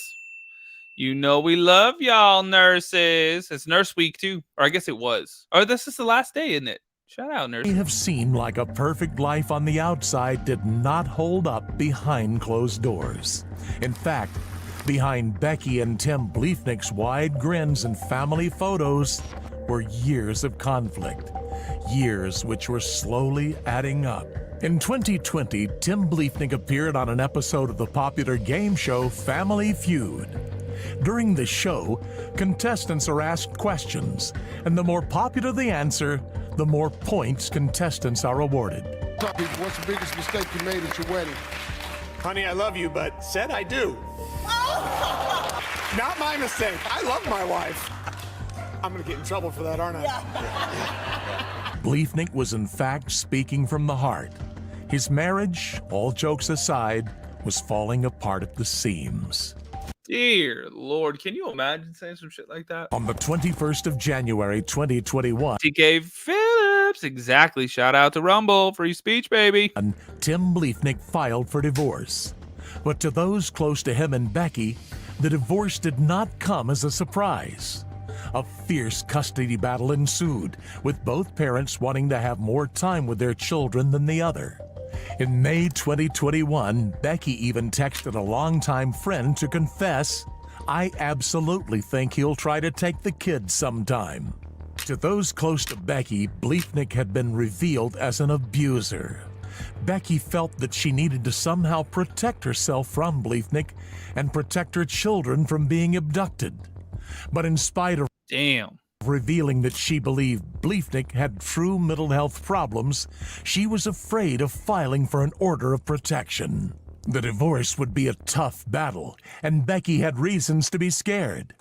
You know we love y'all, nurses. It's Nurse Week, too. Or I guess it was. Or this is the last day, isn't it? Shout out, nurse. May have seemed like a perfect life on the outside did not hold up behind closed doors. In fact, behind Becky and Tim Bliefnick's wide grins and family photos were years of conflict, years which were slowly adding up. In 2020, Tim Bliefnick appeared on an episode of the popular game show Family Feud. During the show, contestants are asked questions, and the more popular the answer, the more points contestants are awarded. What's the biggest mistake you made at your wedding? Honey, I love you, but said I do. Not my mistake. I love my wife. I'm gonna get in trouble for that, aren't I? Bliefnick was in fact speaking from the heart. His marriage, all jokes aside, was falling apart at the seams. Dear Lord, can you imagine saying some shit like that? On the 21st of January, 2021, TK Phillips, exactly. Shout out to Rumble, free speech, baby. and Tim Bliefnick filed for divorce. But to those close to him and Becky, the divorce did not come as a surprise. A fierce custody battle ensued, with both parents wanting to have more time with their children than the other. In May 2021, Becky even texted a longtime friend to confess, "I absolutely think he'll try to take the kids sometime." To those close to Becky, Bliefnick had been revealed as an abuser. Becky felt that she needed to somehow protect herself from Bliefnick and protect her children from being abducted. But in spite of revealing that she believed Bliefnick had true mental health problems, she was afraid of filing for an order of protection. The divorce would be a tough battle, and Becky had reasons to be scared.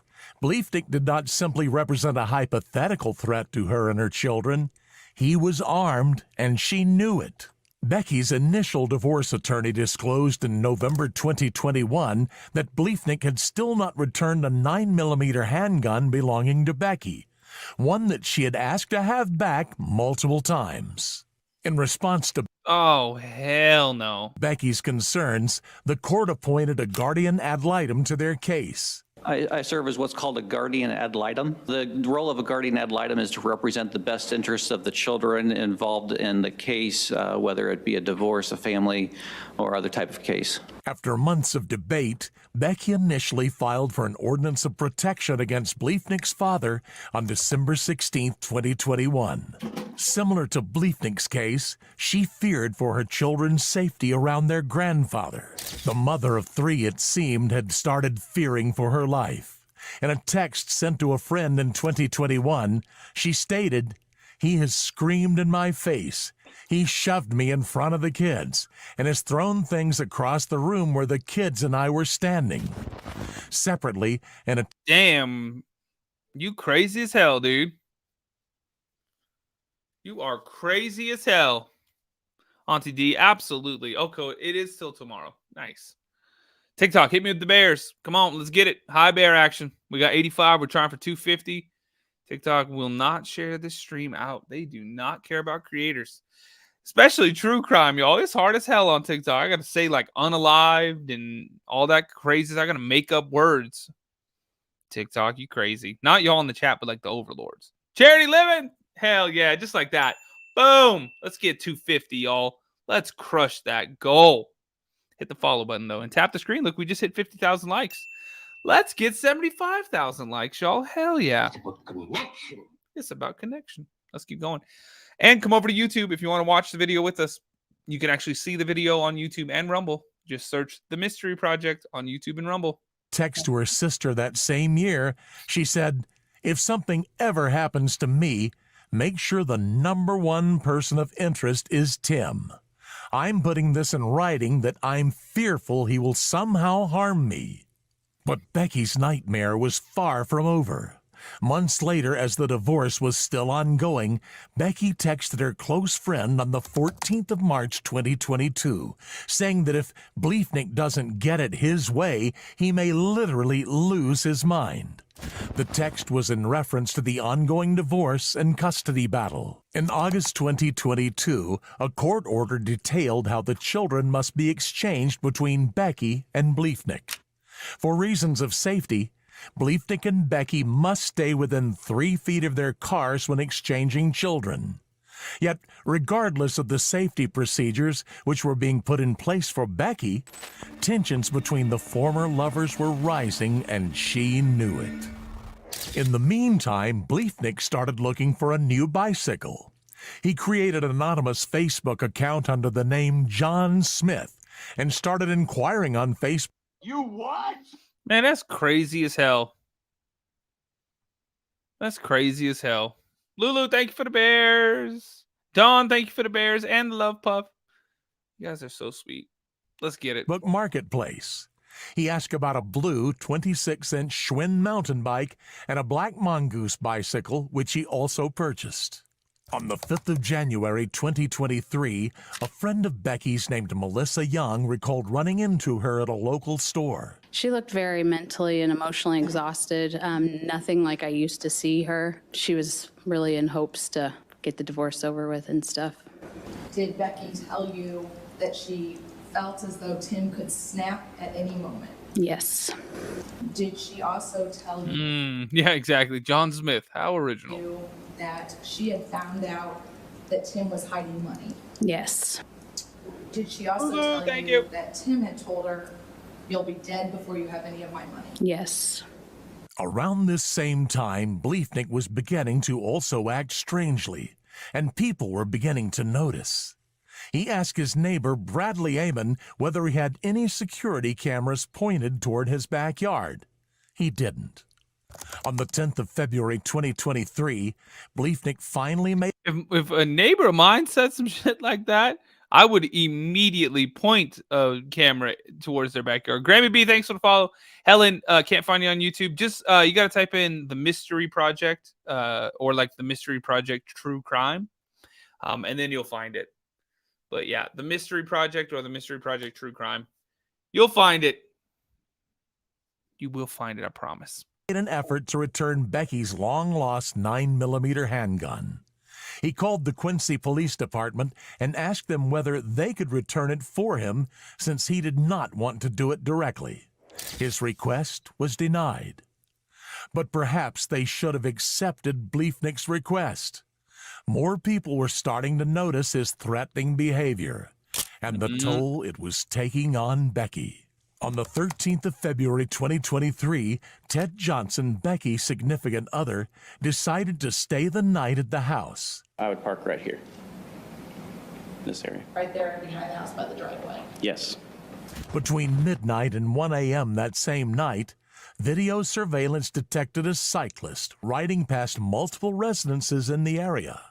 Bliefnick did not simply represent a hypothetical threat to her and her children. He was armed, and she knew it. Becky's initial divorce attorney disclosed in November 2021 that Bliefnick had still not returned a 9mm handgun belonging to Becky, one that she had asked to have back multiple times. In response to Oh, hell no. Becky's concerns, the court appointed a guardian ad litem to their case. I serve as what's called a guardian ad litem. The role of a guardian ad litem is to represent the best interests of the children involved in the case, whether it be a divorce, a family, or other type of case. After months of debate, Becky initially filed for an ordinance of protection against Bliefnick's father on December 16, 2021. Similar to Bliefnick's case, she feared for her children's safety around their grandfather. The mother of three, it seemed, had started fearing for her life. In a text sent to a friend in 2021, she stated, "He has screamed in my face. He shoved me in front of the kids and has thrown things across the room where the kids and I were standing." Separately, in a Damn, you crazy as hell, dude. You are crazy as hell. Auntie D, absolutely. Okay, it is still tomorrow. Nice. TikTok, hit me with the bears. Come on, let's get it. High bear action. We got 85. We're trying for 250. TikTok will not share this stream out. They do not care about creators, especially true crime, y'all. It's hard as hell on TikTok. I got to say like unalived and all that crazy. I got to make up words. TikTok, you crazy. Not y'all in the chat, but like the overlords. Charity living. Hell yeah, just like that. Boom. Let's get 250, y'all. Let's crush that goal. Hit the follow button, though, and tap the screen. Look, we just hit 50,000 likes. Let's get 75,000 likes, y'all. Hell yeah. It's about connection. Let's keep going. And come over to YouTube if you want to watch the video with us. You can actually see the video on YouTube and Rumble. Just search The Mystery Project on YouTube and Rumble. text to her sister that same year, she said, "If something ever happens to me, make sure the number one person of interest is Tim. I'm putting this in writing that I'm fearful he will somehow harm me." But Becky's nightmare was far from over. Months later, as the divorce was still ongoing, Becky texted her close friend on the 14th of March 2022, saying that if Bliefnick doesn't get it his way, he may literally lose his mind. The text was in reference to the ongoing divorce and custody battle. In August 2022, a court order detailed how the children must be exchanged between Becky and Bliefnick. For reasons of safety, Bliefnick and Becky must stay within 3 feet of their cars when exchanging children. Yet, regardless of the safety procedures which were being put in place for Becky, tensions between the former lovers were rising, and she knew it. In the meantime, Bliefnick started looking for a new bicycle. He created an anonymous Facebook account under the name John Smith and started inquiring on Facebook. You what? Man, that's crazy as hell. That's crazy as hell. Lulu, thank you for the bears. Dawn, thank you for the bears and the love puff. You guys are so sweet. Let's get it. Book Marketplace. He asked about a blue 26-inch Schwinn mountain bike and a black mongoose bicycle, which he also purchased. On the 5th of January, 2023, a friend of Becky's named Melissa Young recalled running into her at a local store. She looked very mentally and emotionally exhausted, nothing like I used to see her. She was really in hopes to get the divorce over with and stuff. Did Becky tell you that she felt as though Tim could snap at any moment? Yes. Did she also tell you Yeah, exactly. John Smith. How original. that she had found out that Tim was hiding money? Yes. Did she also tell you that Tim had told her, "You'll be dead before you have any of my money"? Yes. Around this same time, Bliefnick was beginning to also act strangely, and people were beginning to notice. He asked his neighbor, Bradley Amon, whether he had any security cameras pointed toward his backyard. He didn't. On the 10th of February, 2023, Bliefnick finally made... If a neighbor of mine said some shit like that, I would immediately point a camera towards their backyard. Grammy B, thanks for the follow. Helen, can't find you on YouTube. Just, you got to type in The Mystery Project, or like The Mystery Project True Crime, and then you'll find it. But yeah, The Mystery Project or The Mystery Project True Crime. You'll find it. You will find it, I promise. ...made an effort to return Becky's long-lost 9mm handgun. He called the Quincy Police Department and asked them whether they could return it for him, since he did not want to do it directly. His request was denied. But perhaps they should have accepted Bliefnick's request. More people were starting to notice his threatening behavior and the toll it was taking on Becky. On the 13th of February 2023, Ted Johnson, Becky's significant other, decided to stay the night at the house. I would park right here, this area. Right there behind the house by the driveway. Yes. Between midnight and 1 a.m. that same night, video surveillance detected a cyclist riding past multiple residences in the area.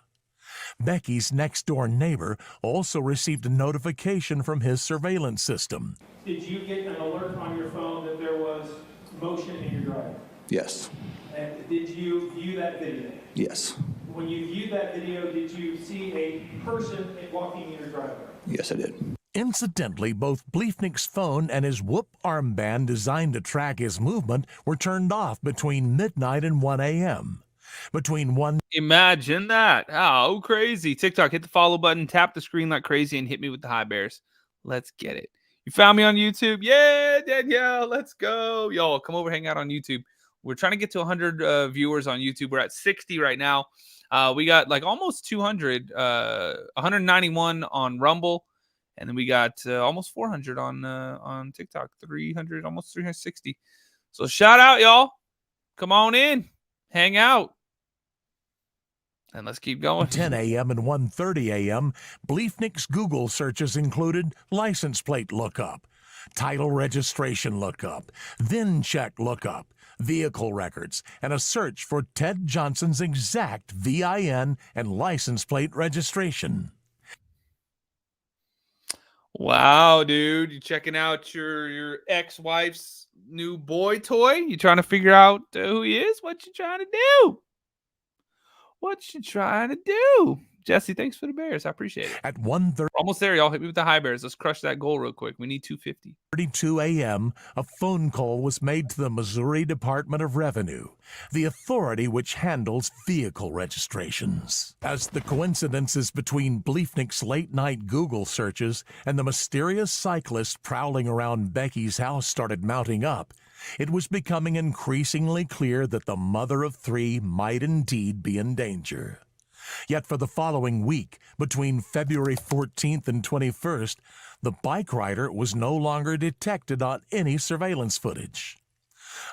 Becky's next-door neighbor also received a notification from his surveillance system. Did you get an alert on your phone that there was motion in your driveway? Yes. And did you view that video? Yes. When you viewed that video, did you see a person walking in your driveway? Yes, I did. Incidentally, both Bliefnick's phone and his Whoop armband designed to track his movement were turned off between midnight and 1 a.m. Imagine that. How crazy. TikTok, hit the follow button, tap the screen like crazy, and hit me with the high bears. Let's get it. You found me on YouTube? Yeah, Danielle, let's go. Y'all, come over, hang out on YouTube. We're trying to get to 100 viewers on YouTube. We're at 60 right now. We got like almost 200, 191 on Rumble. And then we got almost 400 on TikTok, 300, almost 360. So shout out, y'all. Come on in, hang out. And let's keep going. 10 a.m. and 1:30 a.m., Bliefnick's Google searches included license plate lookup, title registration lookup, VIN check lookup, vehicle records, and a search for Ted Johnson's exact VIN and license plate registration. Wow, dude. You checking out your ex-wife's new boy toy? You trying to figure out who he is? What you trying to do? What you trying to do? Jesse, thanks for the bears. I appreciate it. At 1:30, almost there, y'all. Hit me with the high bears. Let's crush that goal real quick. We need 250. 32 a.m., a phone call was made to the Missouri Department of Revenue, the authority which handles vehicle registrations. As the coincidences between Bliefnick's late-night Google searches and the mysterious cyclist prowling around Becky's house started mounting up, it was becoming increasingly clear that the mother of three might indeed be in danger. Yet for the following week, between February 14th and 21st, the bike rider was no longer detected on any surveillance footage.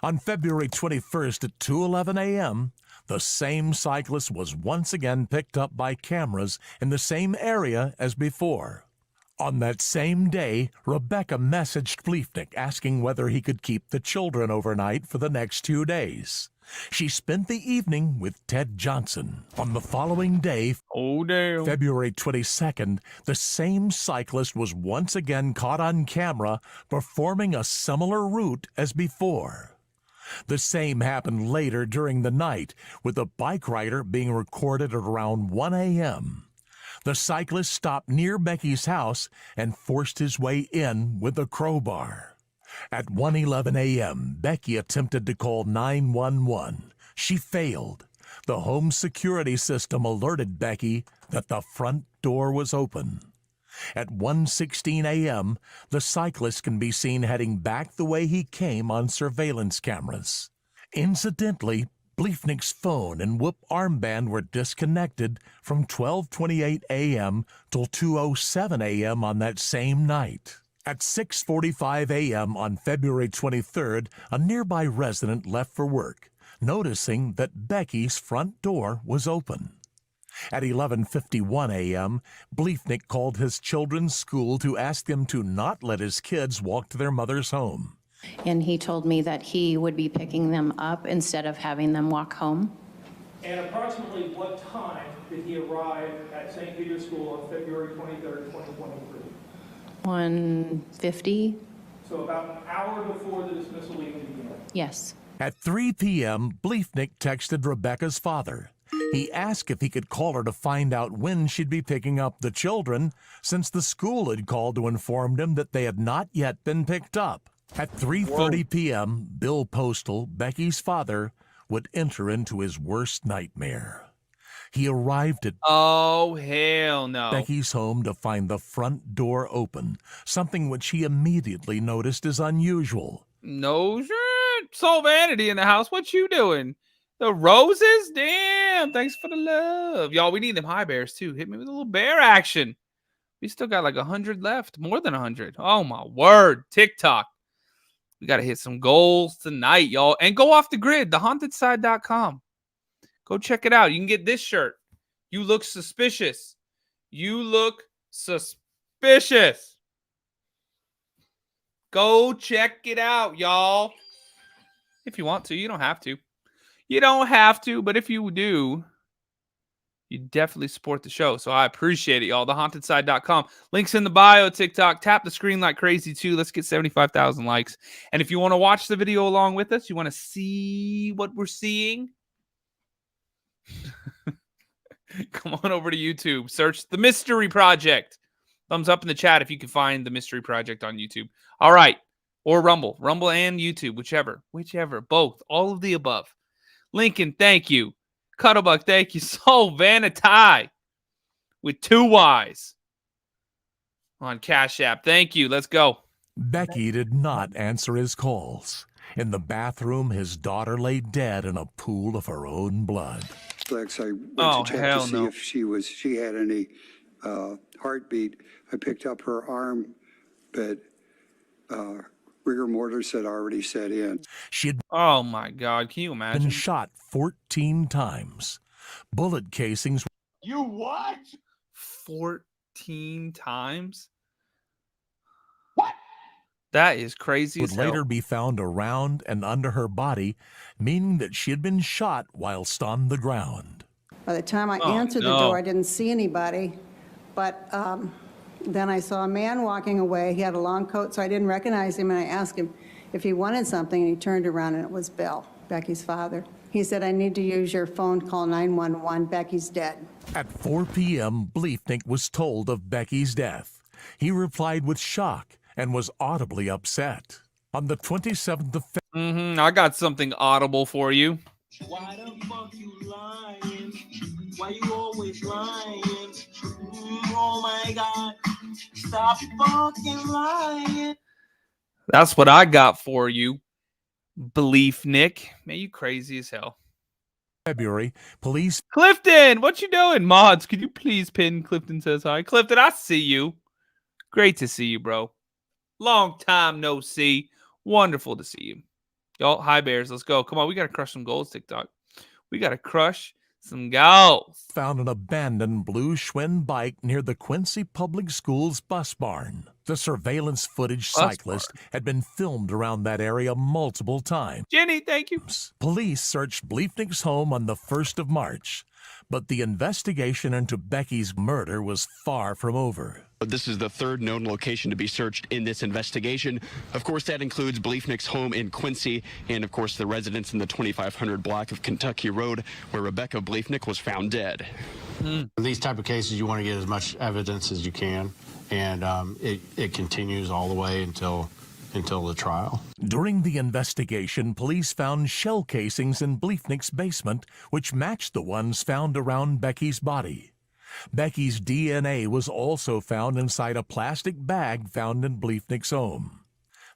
On February 21st at 2:11 a.m., the same cyclist was once again picked up by cameras in the same area as before. On that same day, Rebecca messaged Bliefnick asking whether he could keep the children overnight for the next 2 days. She spent the evening with Ted Johnson. On the following day, February 22nd, the same cyclist was once again caught on camera performing a similar route as before. The same happened later during the night, with the bike rider being recorded at around 1 a.m. The cyclist stopped near Becky's house and forced his way in with a crowbar. At 1:11 a.m., Becky attempted to call 911. She failed. The home security system alerted Becky that the front door was open. At 1:16 a.m., the cyclist can be seen heading back the way he came on surveillance cameras. Incidentally, Bliefnick's phone and whoop armband were disconnected from 12:28 a.m. till 2:07 a.m. on that same night. At 6:45 a.m. on February 23rd, a nearby resident left for work, noticing that Becky's front door was open. At 11:51 a.m., Bliefnick called his children's school to ask them to not let his kids walk to their mother's home. And he told me that he would be picking them up instead of having them walk home. And approximately what time did he arrive at St. Peter's School on February 23rd, 2023? 1:50? So about an hour before the dismissal even began. Yes. At 3 p.m., Bliefnick texted Rebecca's father. He asked if he could call her to find out when she'd be picking up the children, since the school had called to inform him that they had not yet been picked up. At 3:30 p.m., Bill Postal, Becky's father, would enter into his worst nightmare. He arrived at Oh, hell no. Becky's home to find the front door open, something which he immediately noticed as unusual. No shit. Soul Vanity in the house. What you doing? The roses? Damn. Thanks for the love. Y'all, we need them high bears too. Hit me with a little bear action. We still got like 100 left. More than 100. Oh, my word. TikTok. We got to hit some goals tonight, y'all. And go off the grid. TheHauntedSide.com. Go check it out. You can get this shirt. You look suspicious. You look suspicious. Go check it out, y'all. If you want to. You don't have to. You don't have to, but if you do, you definitely support the show. So I appreciate it, y'all. TheHauntedSide.com. Links in the bio, TikTok. Tap the screen like crazy, too. Let's get 75,000 likes. And if you want to watch the video along with us, you want to see what we're seeing, come on over to YouTube. Search The Mystery Project. Thumbs up in the chat if you can find The Mystery Project on YouTube. All right. Or Rumble. Rumble and YouTube, whichever. Both. All of the above. Lincoln, thank you. Cuddlebuck, thank you. Soul Vanity with 2 Y's on Cash App. Thank you. Let's go. Becky did not answer his calls. In the bathroom, his daughter lay dead in a pool of her own blood. Lex, I went to check to see if she had any heartbeat. I picked up her arm, but rigor mortis had already set in. She had Oh my God. Can you imagine? been shot 14 times. Bullet casings You what? 14 times? What? That is crazy would as hell. later be found around and under her body, meaning that she had been shot whilst on the ground. By the time I answered the door, I didn't see anybody, but then I saw a man walking away. He had a long coat, so I didn't recognize him, and I asked him if he wanted something, and he turned around, and it was Bill, Becky's father. He said, I need to use your phone, call 911, Becky's dead. At 4 p.m., Bliefnick was told of Becky's death. He replied with shock and was audibly upset. On the 27th of February, I got something audible for you. Why the fuck you lying? Why you always lying? Oh my God. Stop fucking lying. That's what I got for you, Bliefnick. Man, you crazy as hell. February, police... Clifton, what you doing? Mods, could you please pin Clifton says hi? Clifton, I see you. Great to see you, bro. Long time no see. Wonderful to see you. Y'all, hi, Bears. Let's go. Come on, we got to crush some goals, TikTok. We got to crush some goals. Found an abandoned blue Schwinn bike near the Quincy Public Schools bus barn. The surveillance footage cyclist had been filmed around that area multiple times. Jenny, thank you. Police searched Bliefnick's home on the 1st of March, but the investigation into Becky's murder was far from over. This is the third known location to be searched in this investigation. Of course, that includes Bliefnick's home in Quincy and, of course, the residence in the 2500 block of Kentucky Road where Rebecca Bliefnick was found dead. In these type of cases, you want to get as much evidence as you can, and it continues all the way until the trial. During the investigation, police found shell casings in Bliefnick's basement, which matched the ones found around Becky's body. Becky's DNA was also found inside a plastic bag found in Bliefnick's home.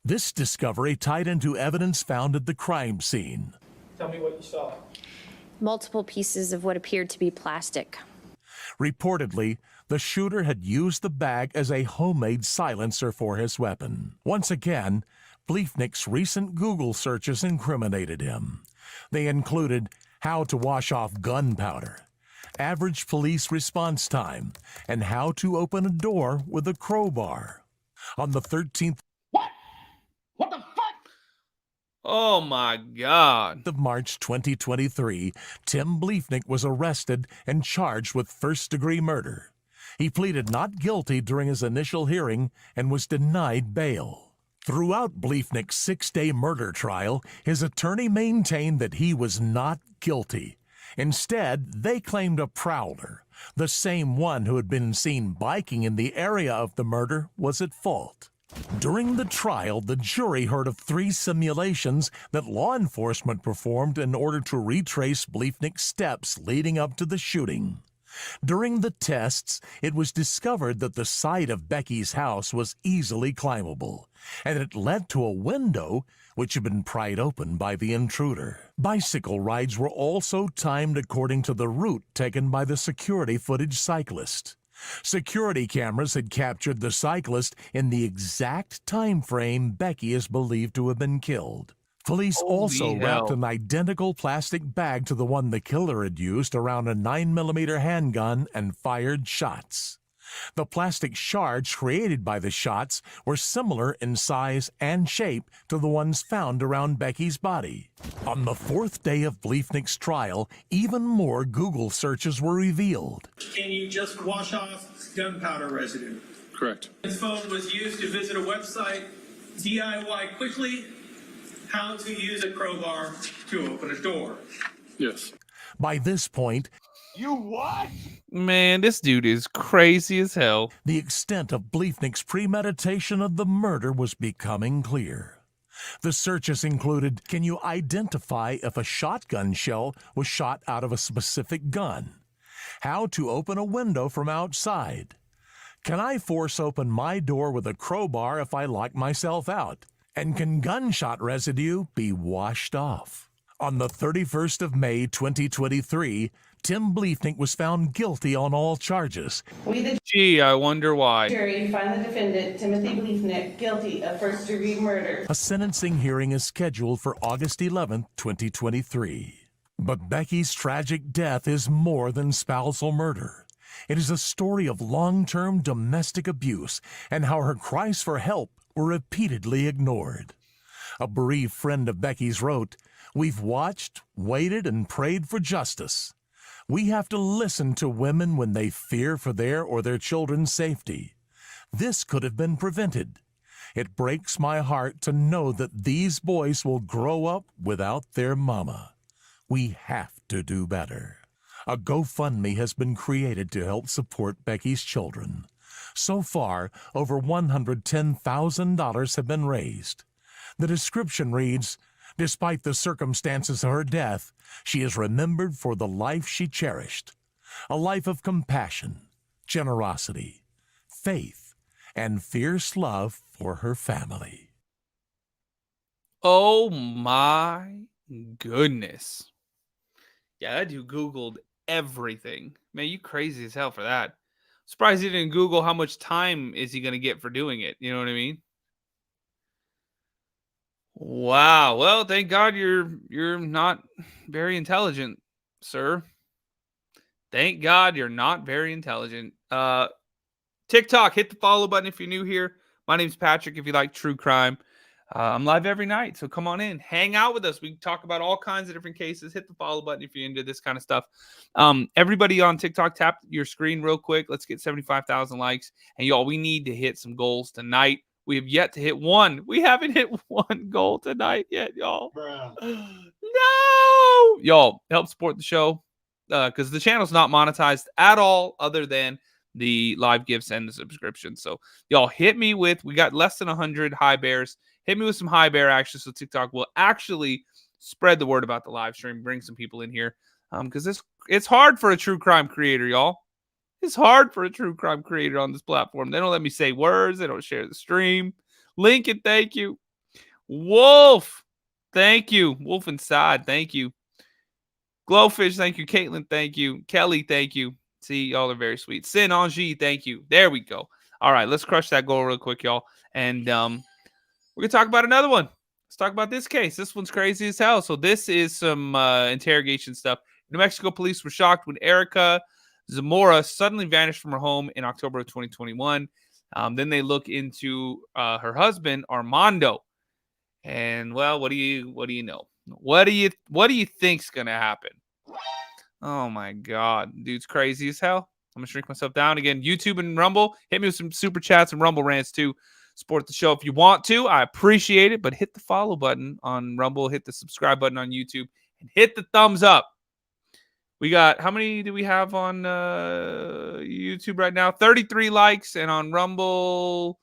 This discovery tied into evidence found at the crime scene. Tell me what you saw. Multiple pieces of what appeared to be plastic. Reportedly, the shooter had used the bag as a homemade silencer for his weapon. Once again, Bliefnick's recent Google searches incriminated him. They included how to wash off gunpowder, average police response time, and how to open a door with a crowbar. On the 13th Oh my God. of March 2023, Tim Bliefnick was arrested and charged with first-degree murder. He pleaded not guilty during his initial hearing and was denied bail. Throughout Bliefnick's 6-day murder trial, his attorney maintained that he was not guilty. Instead, they claimed a prowler, the same one who had been seen biking in the area of the murder, was at fault. During the trial, the jury heard of 3 simulations that law enforcement performed in order to retrace Bliefnick's steps leading up to the shooting. During the tests, it was discovered that the side of Becky's house was easily climbable, and it led to a window which had been pried open by the intruder. Bicycle rides were also timed according to the route taken by the security footage cyclist. Security cameras had captured the cyclist in the exact time frame Becky is believed to have been killed. Police also wrapped an identical plastic bag to the one the killer had used around a 9mm handgun and fired shots. The plastic shards created by the shots were similar in size and shape to the ones found around Becky's body. On the 4th day of Bliefnick's trial, even more Google searches were revealed. Can you just wash off gunpowder residue? Correct. His phone was used to visit a website, DIY quickly, how to use a crowbar to open a door. Yes. By this point, You what? Man, this dude is crazy as hell. the extent of Bliefnick's premeditation of the murder was becoming clear. The searches included, can you identify if a shotgun shell was shot out of a specific gun? How to open a window from outside? Can I force open my door with a crowbar if I lock myself out? And can gunshot residue be washed off? On the 31st of May 2023, Tim Bliefnick was found guilty on all charges. Gee, I wonder why. Jury find the defendant, Timothy Bliefnick, guilty of first-degree murder. A sentencing hearing is scheduled for August 11, 2023. But Becky's tragic death is more than spousal murder. It is a story of long-term domestic abuse and how her cries for help were repeatedly ignored. A bereaved friend of Becky's wrote, "We've watched, waited, and prayed for justice. We have to listen to women when they fear for their or their children's safety. This could have been prevented. It breaks my heart to know that these boys will grow up without their mama. We have to do better." A GoFundMe has been created to help support Becky's children. So far, over $110,000 have been raised. The description reads, "Despite the circumstances of her death, she is remembered for the life she cherished, a life of compassion, generosity, faith, and fierce love for her family." Oh my goodness. Yeah, that dude Googled everything. Man, you crazy as hell for that. Surprised he didn't Google how much time is he going to get for doing it. You know what I mean? Wow. Well, thank God you're not very intelligent, sir. Thank God you're not very intelligent. TikTok, hit the follow button if you're new here. My name's Patrick. If you like true crime, I'm live every night, so come on in, hang out with us. We talk about all kinds of different cases. Hit the follow button if you're into this kind of stuff. Everybody on TikTok, tap your screen real quick. Let's get 75,000 likes. And y'all, we need to hit some goals tonight. We have yet to hit one. We haven't hit one goal tonight yet, y'all. No! Y'all, help support the show because the channel's not monetized at all other than the live gifts and the subscription. So y'all hit me with, we got less than 100 high bears. Hit me with some high bear action so TikTok will actually spread the word about the live stream, bring some people in here. Because it's hard for a true crime creator, y'all. It's hard for a true crime creator on this platform. They don't let me say words. They don't share the stream. Lincoln, thank you. Wolf, thank you. Wolf Inside, thank you. Glowfish, thank you. Caitlin, thank you. Kelly, thank you. See, y'all are very sweet. Sin Angie, thank you. There we go. All right, let's crush that goal real quick, y'all. And we're going to talk about another one. Let's talk about this case. This one's crazy as hell. So this is some interrogation stuff. New Mexico police were shocked when Erica Zamora suddenly vanished from her home in October of 2021. Then they look into her husband, Armando. And, well, what do you know? What do you think's going to happen? Oh, my God. Dude's crazy as hell. I'm going to shrink myself down again. YouTube and Rumble. Hit me with some super chats and Rumble rants, too. Support the show if you want to. I appreciate it. But hit the follow button on Rumble. Hit the subscribe button on YouTube. And hit the thumbs up. We got, how many do we have on YouTube right now? 33 likes. And on Rumble,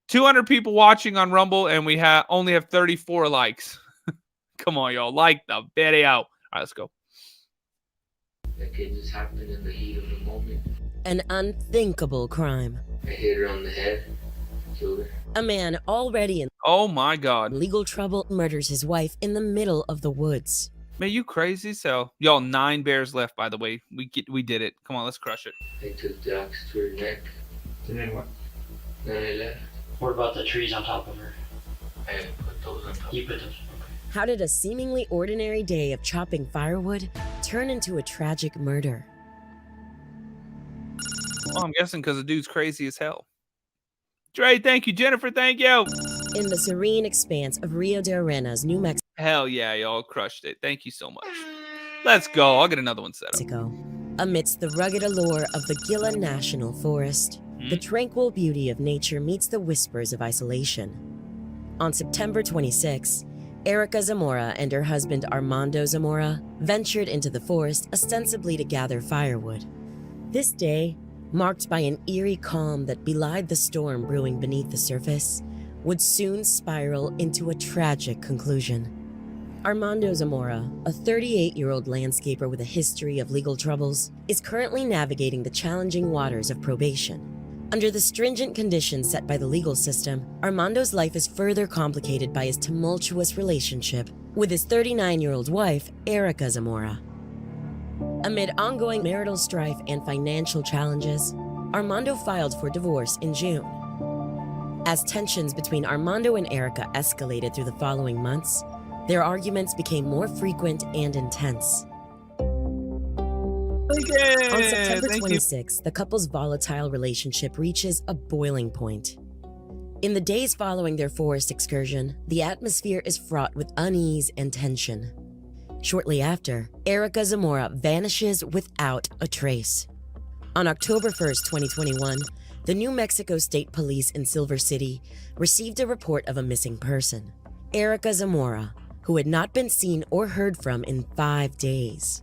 200 people watching on Rumble. And we only have 34 likes. Come on, y'all. Like the video. All right, let's go. That kid just happened in the heat of the moment. An unthinkable crime. I hit her on the head, killed her. A man already in oh my God legal trouble murders his wife in the middle of the woods. Man, you crazy? So, y'all, 9 bears left, by the way. We did it. Come on, let's crush it. I took the axe to her neck. And then what? Then I left. What about the trees on top of her? I didn't put those on top. You put those. How did a seemingly ordinary day of chopping firewood turn into a tragic murder? Well, I'm guessing because the dude's crazy as hell. Dre, thank you. Jennifer, thank you. In the serene expanse of Rio de Arenas, New Mexico. Hell yeah, y'all crushed it. Thank you so much. Let's go. I'll get another one set up. Amidst the rugged allure of the Gila National Forest, the tranquil beauty of nature meets the whispers of isolation. On September 26, Erica Zamora and her husband Armando Zamora ventured into the forest ostensibly to gather firewood. This day, marked by an eerie calm that belied the storm brewing beneath the surface, would soon spiral into a tragic conclusion. Armando Zamora, a 38-year-old landscaper with a history of legal troubles, is currently navigating the challenging waters of probation. Under the stringent conditions set by the legal system, Armando's life is further complicated by his tumultuous relationship with his 39-year-old wife, Erica Zamora. Amid ongoing marital strife and financial challenges, Armando filed for divorce in June. As tensions between Armando and Erica escalated through the following months, their arguments became more frequent and intense. On September 26, the couple's volatile relationship reaches a boiling point. In the days following their forest excursion, the atmosphere is fraught with unease and tension. Shortly after, Erica Zamora vanishes without a trace. On October 1st, 2021, the New Mexico State Police in Silver City received a report of a missing person, Erica Zamora, who had not been seen or heard from in 5 days.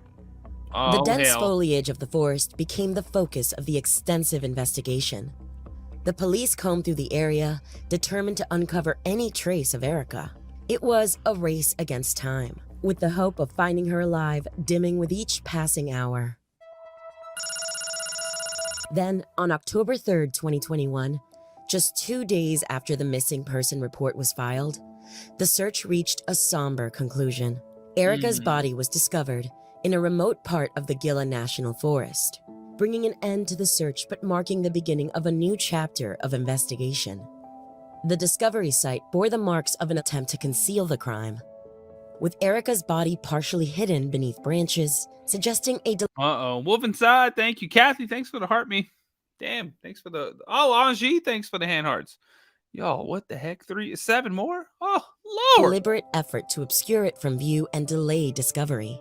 The dense foliage of the forest became the focus of the extensive investigation. The police combed through the area, determined to uncover any trace of Erica. It was a race against time, with the hope of finding her alive dimming with each passing hour. Then, on October 3rd, 2021, just 2 days after the missing person report was filed, the search reached a somber conclusion. Erica's body was discovered in a remote part of the Gila National Forest, bringing an end to the search but marking the beginning of a new chapter of investigation. The discovery site bore the marks of an attempt to conceal the crime, with Erica's body partially hidden beneath branches, suggesting a Wolf inside. Thank you. Kathy, thanks for the heart me. Damn, thanks for the... Oh, Angie, thanks for the hand hearts. Yo, what the heck? 7 more? Oh, Lord. deliberate effort to obscure it from view and delay discovery.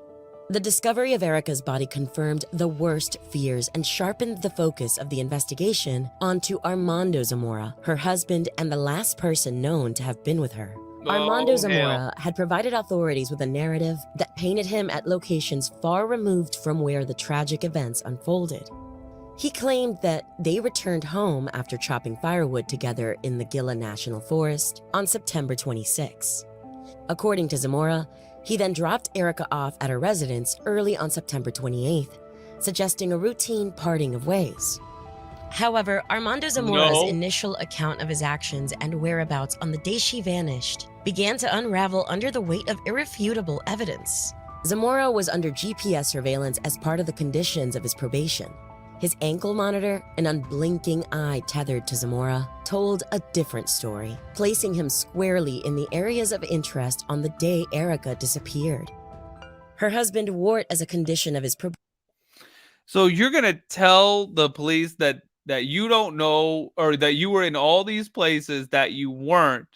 The discovery of Erica's body confirmed the worst fears and sharpened the focus of the investigation onto Armando Zamora, her husband and the last person known to have been with her. Armando Zamora had provided authorities with a narrative that painted him at locations far removed from where the tragic events unfolded. He claimed that they returned home after chopping firewood together in the Gila National Forest on September 26. According to Zamora, he then dropped Erica off at her residence early on September 28th, suggesting a routine parting of ways. However, Armando Zamora's initial account of his actions and whereabouts on the day she vanished began to unravel under the weight of irrefutable evidence. Zamora was under GPS surveillance as part of the conditions of his probation. His ankle monitor, an unblinking eye tethered to Zamora, told a different story, placing him squarely in the areas of interest on the day Erica disappeared. Her husband wore it as a condition of his probation. So you're going to tell the police that you don't know, or that you were in all these places that you weren't,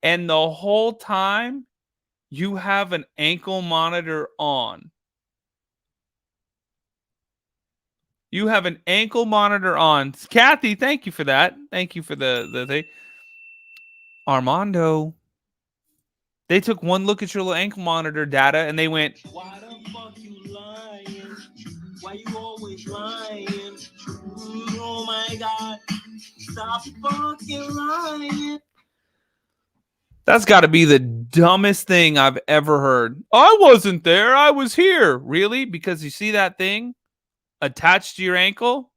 and the whole time you have an ankle monitor on. You have an ankle monitor on. Kathy, thank you for that. Thank you for the thing. Armando, they took one look at your little ankle monitor data and they went, Why the fuck you lying? Why you always lying? Oh my God. Stop fucking lying. that's got to be the dumbest thing I've ever heard. I wasn't there. I was here. Really? Because you see that thing attached to your ankle?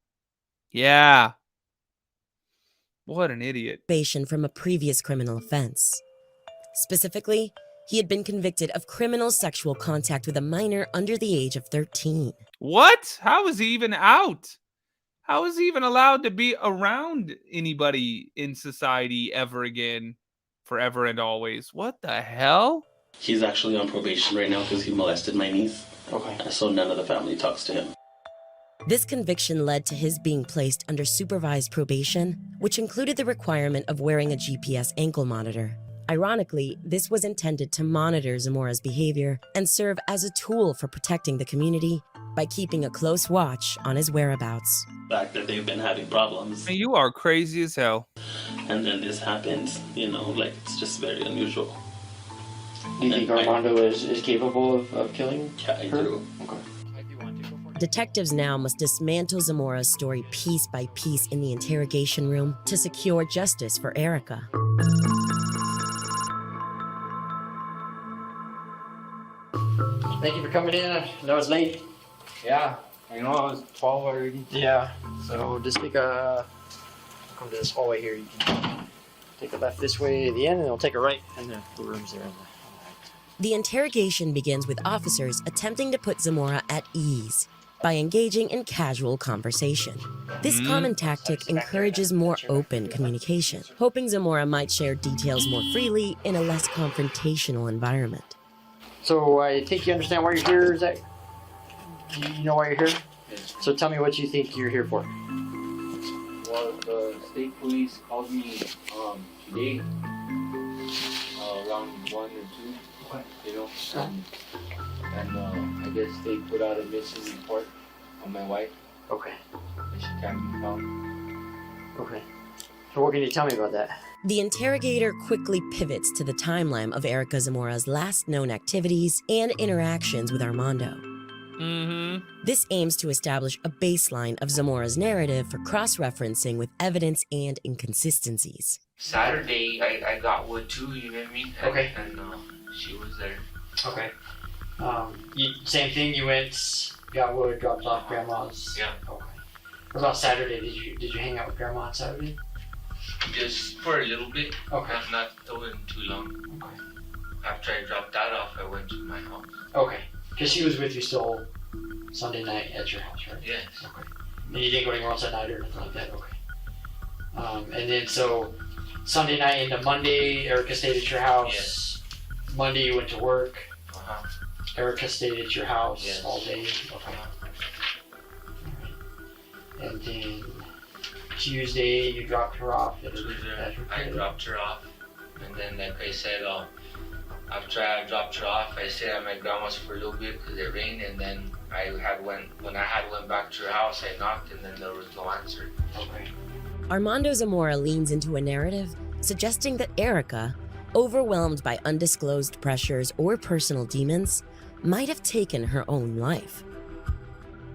Yeah. What an idiot. From a previous criminal offense. Specifically, he had been convicted of criminal sexual contact with a minor under the age of 13. What? How is he even out? How is he even allowed to be around anybody in society ever again? Forever and always. What the hell? He's actually on probation right now because he molested my niece. Okay. So none of the family talks to him. This conviction led to his being placed under supervised probation, which included the requirement of wearing a GPS ankle monitor. Ironically, this was intended to monitor Zamora's behavior and serve as a tool for protecting the community by keeping a close watch on his whereabouts. The fact that they've been having problems. Man, you are crazy as hell. And then this happens, like it's just very unusual. Do you think Armando is capable of killing her? Yeah, I do. Okay. Detectives now must dismantle Zamora's story piece by piece in the interrogation room to secure justice for Erica. Thank you for coming in. I know it's late. Yeah, I know, I was 12 already. Yeah, so just come to this hallway here. You can take a left this way at the end, and then we'll take a right, and the room's there. The interrogation begins with officers attempting to put Zamora at ease by engaging in casual conversation. This common tactic encourages more open communication, hoping Zamora might share details more freely in a less confrontational environment. So I think you understand why you're here, is that? You know why you're here? Yes. So tell me what you think you're here for. Well, the state police called me today around 1 or 2, and I guess they put out a missing report on my wife. Okay. And she can't be found. Okay. So what can you tell me about that? The interrogator quickly pivots to the timeline of Erica Zamora's last known activities and interactions with Armando. This aims to establish a baseline of Zamora's narrative for cross-referencing with evidence and inconsistencies. Saturday, I got wood too, you know what I mean? Okay. And she was there. Okay. Same thing, you went, got wood, dropped off grandma's? Yeah. Okay. What about Saturday? Did you hang out with grandma on Saturday? Just for a little bit. Okay. Not too long. Okay. After I dropped that off, I went to my house. Okay. Because she was with you still Sunday night at your house, right? Yes. Okay. And you didn't go anywhere else that night or nothing like that? Okay. And then so Sunday night into Monday, Erica stayed at your house. Yes. Monday you went to work. Uh-huh. Erica stayed at your house Yes. all day. Okay. And then Tuesday you dropped her off at her I dropped her off, and then like I said, after I dropped her off, I stayed at my grandma's for a little bit because it rained, and then when I went back to her house, I knocked, and then there was no answer. Okay. Armando Zamora leans into a narrative suggesting that Erica, overwhelmed by undisclosed pressures or personal demons, might have taken her own life.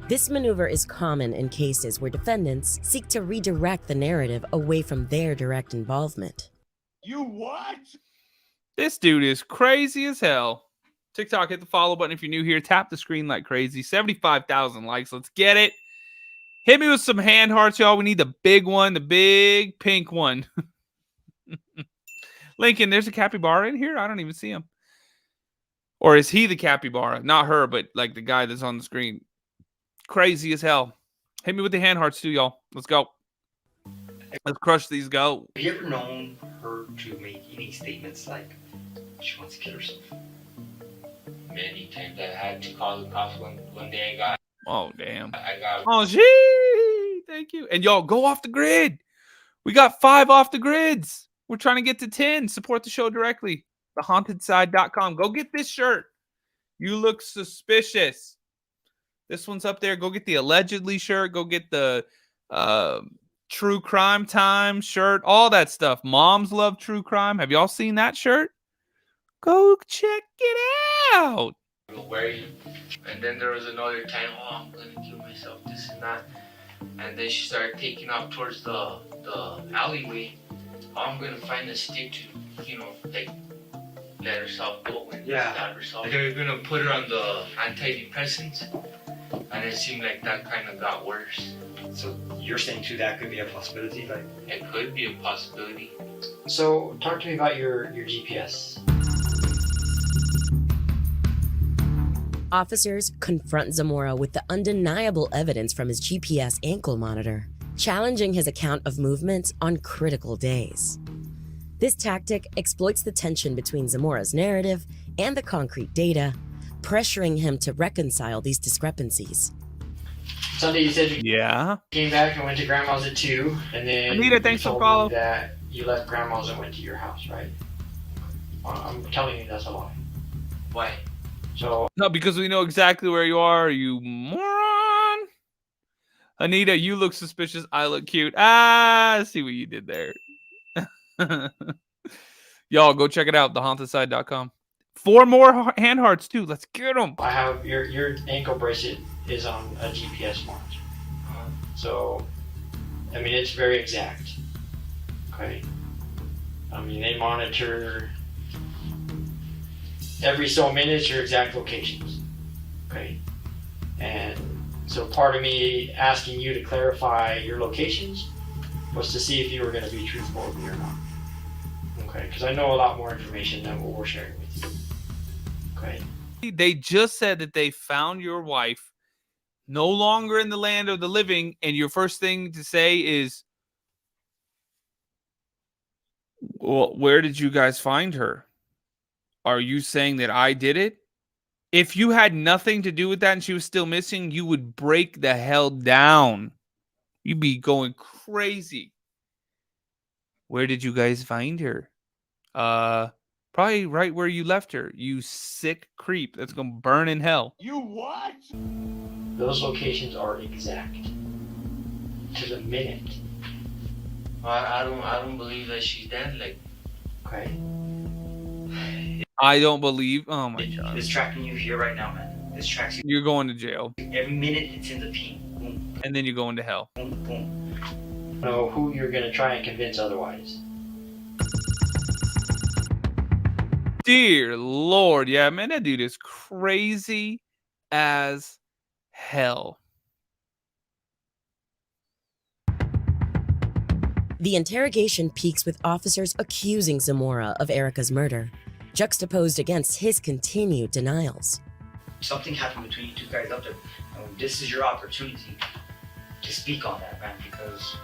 This maneuver is common in cases where defendants seek to redirect the narrative away from their direct involvement. You what? This dude is crazy as hell. TikTok, hit the follow button if you're new here. Tap the screen like crazy. 75,000 likes. Let's get it. Hit me with some hand hearts, y'all. We need the big one, the big pink one. Lincoln, there's a capybara in here? I don't even see him. Or is he the capybara? Not her, but like the guy that's on the screen. Crazy as hell. Hit me with the hand hearts too, y'all. Let's go. Let's crush these. Go. Have you ever known her to make any statements like she wants to kill herself? Many times I had to call the cops one day I got. Oh, damn. I got. Oh, gee. Thank you. And y'all, go off the grid. We got 5 off the grids. We're trying to get to 10. Support the show directly. TheHauntedSide.com. Go get this shirt. You look suspicious. This one's up there. Go get the allegedly shirt. Go get the True Crime Time shirt. All that stuff. Moms love true crime. Have y'all seen that shirt? Go check it out. Where you? And then there was another time, I'm gonna kill myself, this and that. And then she started taking off towards the alleyway. I'm gonna find a stick to, like let herself go and stab herself. They were gonna put her on the antidepressants, and it seemed like that kind of got worse. So you're saying too that could be a possibility, like? It could be a possibility. So talk to me about your GPS. Officers confront Zamora with the undeniable evidence from his GPS ankle monitor, challenging his account of movements on critical days. This tactic exploits the tension between Zamora's narrative and the concrete data, pressuring him to reconcile these discrepancies. Sunday, you said you Yeah. came back and went to grandma's at 2, and then Anita, thanks you for told follow. me that you left grandma's and went to your house, right? I'm telling you that's a lie. Why? So No, because we know exactly where you are, you moron. Anita, you look suspicious. I look cute. I see what you did there. Y'all, go check it out. TheHauntedSide.com. 4 more hand hearts, too. Let's get them. I have your ankle bracelet is on a GPS monitor. So, I mean, it's very exact. Okay. I mean, they monitor every so minutes your exact locations. Okay. And so part of me asking you to clarify your locations was to see if you were going to be truthful with me or not. Okay. Because I know a lot more information than what we're sharing with you. Okay. They just said that they found your wife no longer in the land of the living, and your first thing to say is, well, where did you guys find her? Are you saying that I did it? If you had nothing to do with that and she was still missing, you would break the hell down. You'd be going crazy. Where did you guys find her? Probably right where you left her. You sick creep. That's going to burn in hell. You what? Those locations are exact to the minute. I don't believe that she's dead. Like, okay. I don't believe. Oh my god. It's tracking you here right now, man. This tracks you. You're going to jail. Every minute it's in the ping. Boom. And then you're going to hell. Boom, boom. Know who you're going to try and convince otherwise. Dear Lord. Yeah, man, that dude is crazy as hell. The interrogation peaks with officers accusing Zamora of Erica's murder, juxtaposed against his continued denials. something happened between you two guys up there. And this is your opportunity to speak on that, man, because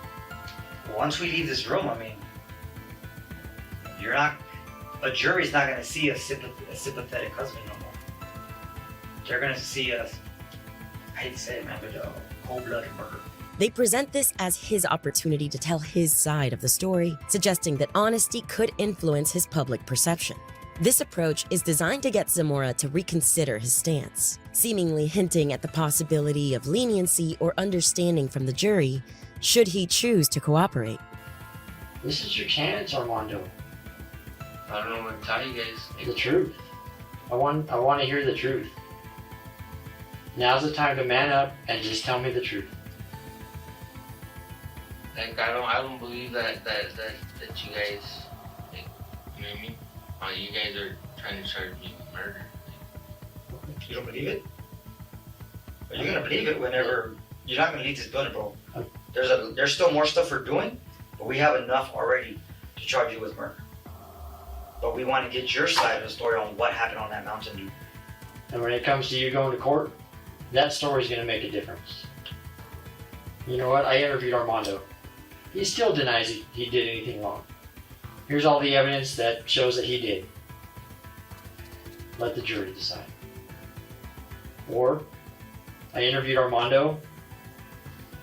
once we leave this room, I mean, a jury's not gonna see a sympathetic husband no more. They're gonna see I hate to say it, man, but a cold-blooded murder. They present this as his opportunity to tell his side of the story, suggesting that honesty could influence his public perception. This approach is designed to get Zamora to reconsider his stance, seemingly hinting at the possibility of leniency or understanding from the jury should he choose to cooperate. This is your chance, Armando. I don't know what to tell you guys. The truth. I want to hear the truth. Now's the time to man up and just tell me the truth. Like I don't believe that you guys, like, you know what I mean? You guys are trying to charge me with murder. You don't believe it? But you're gonna believe it whenever you're not gonna leave this building, bro. There's still more stuff we're doing, but we have enough already to charge you with murder. But we want to get your side of the story on what happened on that mountain, dude. And when it comes to you going to court, that story's gonna make a difference. You know what? I interviewed Armando. He still denies he did anything wrong. Here's all the evidence that shows that he did. Let the jury decide. Or, I interviewed Armando.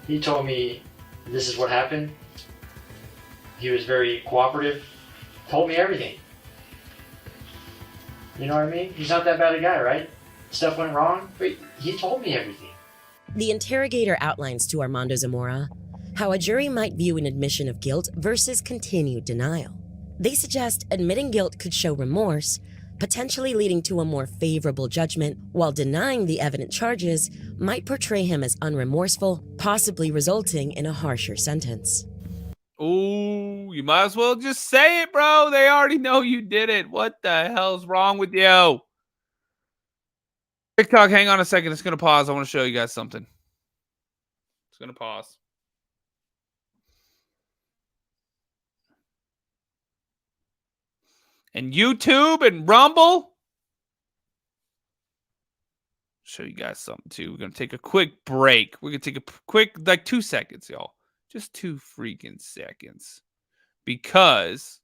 He told me this is what happened. He was very cooperative. Told me everything. You know what I mean? He's not that bad a guy, right? Stuff went wrong, but he told me everything. The interrogator outlines to Armando Zamora how a jury might view an admission of guilt versus continued denial. They suggest admitting guilt could show remorse, potentially leading to a more favorable judgment, while denying the evident charges might portray him as unremorseful, possibly resulting in a harsher sentence. Ooh, you might as well just say it, bro. They already know you did it. What the hell's wrong with you? TikTok, hang on a second. It's going to pause. I want to show you guys something. It's going to pause. And YouTube and Rumble. Show you guys something too. We're going to take a quick break. We're going to take a quick, like 2 seconds, y'all. Just 2 freaking seconds. Because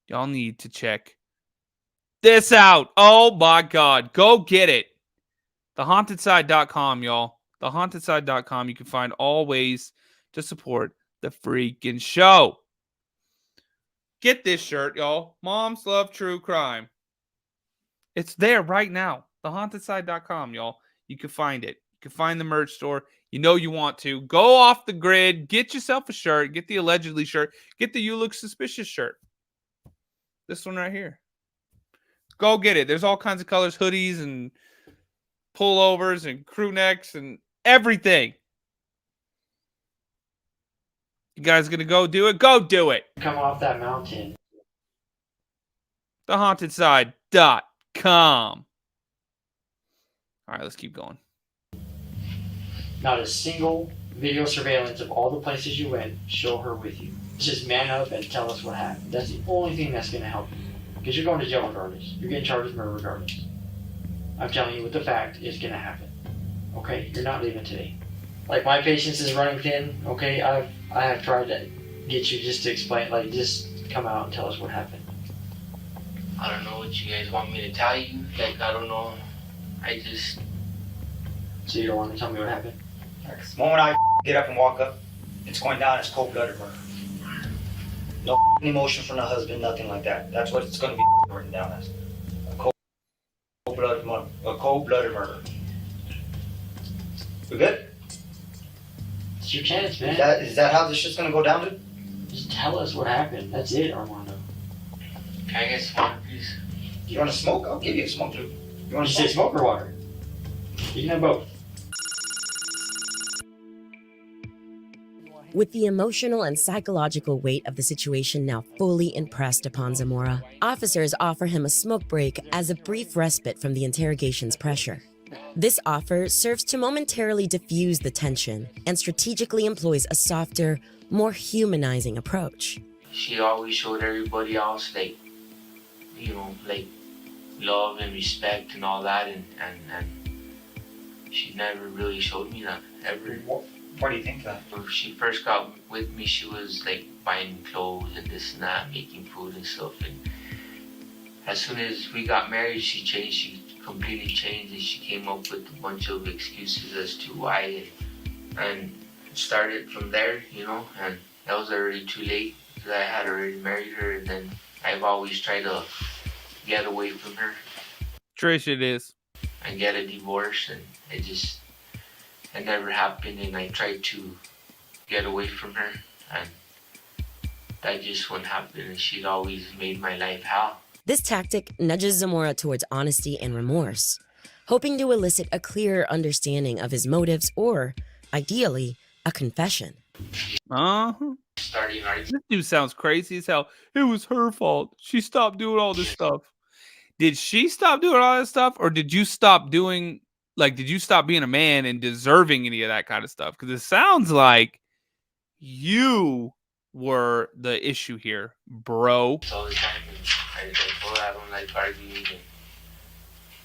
y'all need to check this out. Oh my God. Go get it. TheHauntedSide.com, y'all. TheHauntedSide.com. You can find all ways to support the freaking show. Get this shirt, y'all. Moms love true crime. It's there right now. TheHauntedSide.com, y'all. You can find it. You can find the merch store. You know you want to. Go off the grid. Get yourself a shirt. Get the allegedly shirt. Get the You Look Suspicious shirt. This one right here. Go get it. There's all kinds of colors. Hoodies and pullovers and crew necks and everything. You guys gonna go do it? Go do it. Come off that mountain. TheHauntedSide.com. All right, let's keep going. Not a single video surveillance of all the places you went show her with you. Just man up and tell us what happened. That's the only thing that's going to help you. Because you're going to jail regardless. You're getting charged with murder regardless. I'm telling you what the fact is going to happen. Okay? You're not leaving today. Like, my patience is running thin. Okay? I have tried to get you just to explain, like, just come out and tell us what happened. I don't know what you guys want me to tell you. Like, I don't know. So you don't want to tell me what happened? Because the moment I get up and walk up, it's going down as cold-blooded murder. No emotion from the husband, nothing like that. That's what it's going to be written down as. A cold-blooded murder. We good? It's your chance, man. Is that how this shit's going to go down, dude? Just tell us what happened. That's it, Armando. Can I get smoke, please? You want to smoke? I'll give you a smoke, dude. You want to say smoke or water? You can have both. With the emotional and psychological weight of the situation now fully impressed upon Zamora, officers offer him a smoke break as a brief respite from the interrogation's pressure. This offer serves to momentarily diffuse the tension and strategically employs a softer, more humanizing approach. She always showed everybody else, like, you know, like love and respect and all that, and she never really showed me that ever. Why do you think that? When she first got with me, she was like buying clothes and this and that, making food and stuff. And as soon as we got married, she changed. She completely changed, and she came up with a bunch of excuses as to why, and it started from there, you know. And that was already too late because I had already married her, and then I've always tried to get away from her. Trish, it is. And get a divorce, and it never happened, and I tried to get away from her, and that just wouldn't happen, and she'd always made my life hell. This tactic nudges Zamora towards honesty and remorse, hoping to elicit a clearer understanding of his motives or, ideally, a confession. This dude sounds crazy as hell. It was her fault. She stopped doing all this stuff. Did she stop doing all that stuff, or did you stop doing, like, did you stop being a man and deserving any of that kind of stuff? Because it sounds like you were the issue here, bro. All the time, and I told her I don't like arguing, and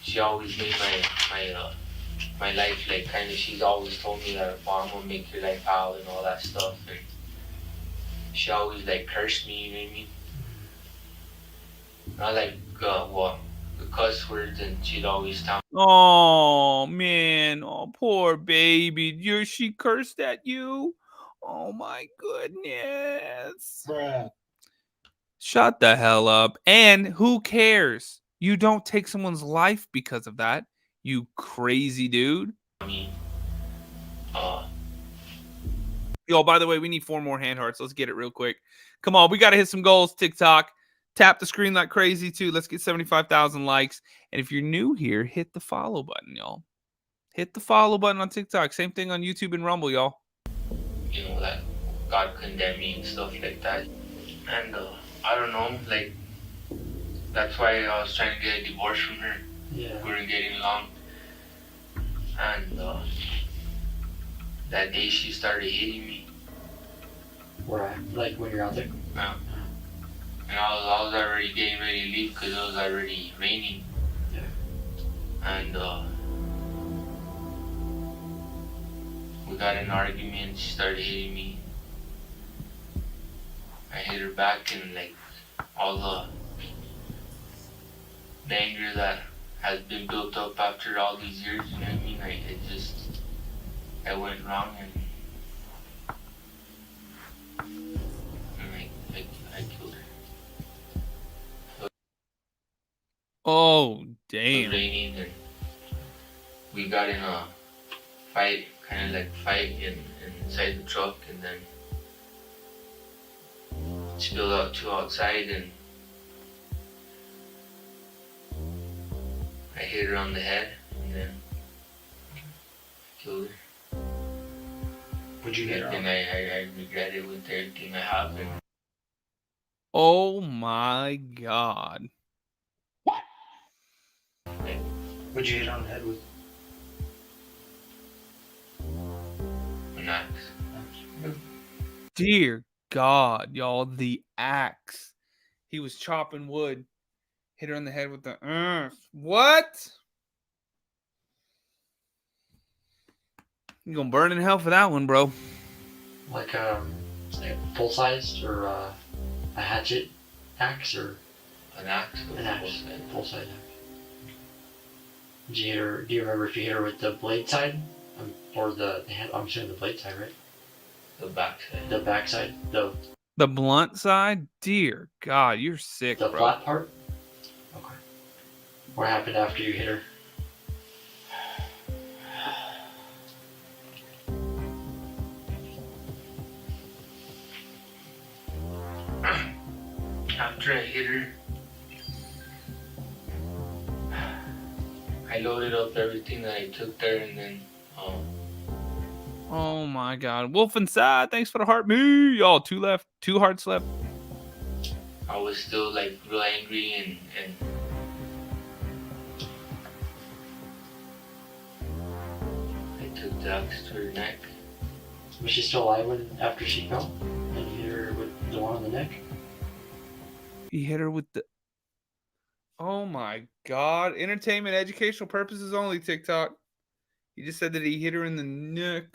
she always made my life like kind of. She's always told me that, well, I'm gonna make your life hell and all that stuff, and she always like cursed me. You know what I mean? Not like the cuss words, and she'd always tell me. Oh man, oh poor baby. She cursed at you? Oh my goodness. Bruh. Shut the hell up. And who cares? You don't take someone's life because of that, you crazy dude. Yo, by the way, we need 4 more hand hearts. Let's get it real quick. Come on, we got to hit some goals, TikTok. Tap the screen like crazy, too. Let's get 75,000 likes. And if you're new here, hit the follow button, y'all. Hit the follow button on TikTok. Same thing on YouTube and Rumble, y'all. You know, that God condemned me and stuff like that. And I don't know, like, that's why I was trying to get a divorce from her. Yeah. We weren't getting along. And that day she started hitting me. Where? Like when you're out there? Yeah. And I was already getting ready to leave because it was already raining. Yeah. And we got in an argument. She started hitting me. I hit her back, and like all the anger that has been built up after all these years, you know what I mean? It went wrong, and I killed her. Oh, damn. Raining, and we got in a fight, kind of like fight inside the truck, and then spilled out to outside, and I hit her on the head, and then killed her. Would you hit her? And I regret it with everything I have. And oh my God. Would you hit her on the head with? An axe. Dear God, y'all, the axe. He was chopping wood. Hit her on the head with the what? You're gonna burn in hell for that one, bro. Like full sized or a hatchet axe or an axe. Full size axe. Did you hit her? Do you remember if you hit her with the blade side or the hand? I'm assuming the blade side, right? The back side. The back side. The blunt side. Dear God, you're sick, the bro. flat part. Okay. What happened after you hit her? After I hit her, I loaded up everything that I took there, and then oh my God. Wolf inside, thanks for the heart. Me, y'all, 2 left, 2 hearts left. I was still like real angry, and I took the axe to her neck. Was she still alive after she fell? And you hit her with the one on the neck? He hit her with the... Oh my God. Entertainment, educational purposes only, TikTok. He just said that he hit her in the neck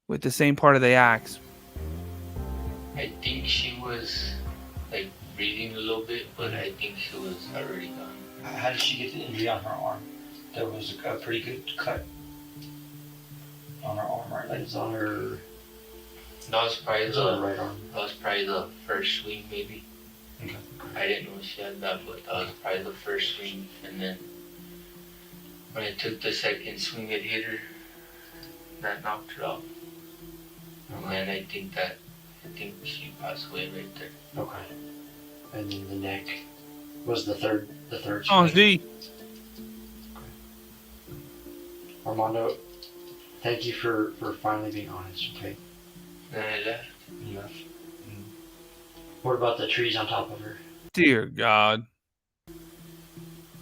with the same part of the axe. I think she was like breathing a little bit, but I think she was already gone. How did she get the injury on her arm? There was a pretty good cut on her arm, right? Like it's on her. That was probably It's on the right arm. That was probably the first swing, maybe. Okay. I didn't know she had that, but that was probably the first swing. And then when I took the second swing, it hit her. That knocked her out. And then I think she passed away right there. Okay. And then the neck was the third swing. Oh, Z. Armando, thank you for finally being honest, okay? Then I left. You left. What about the trees on top of her? Dear God.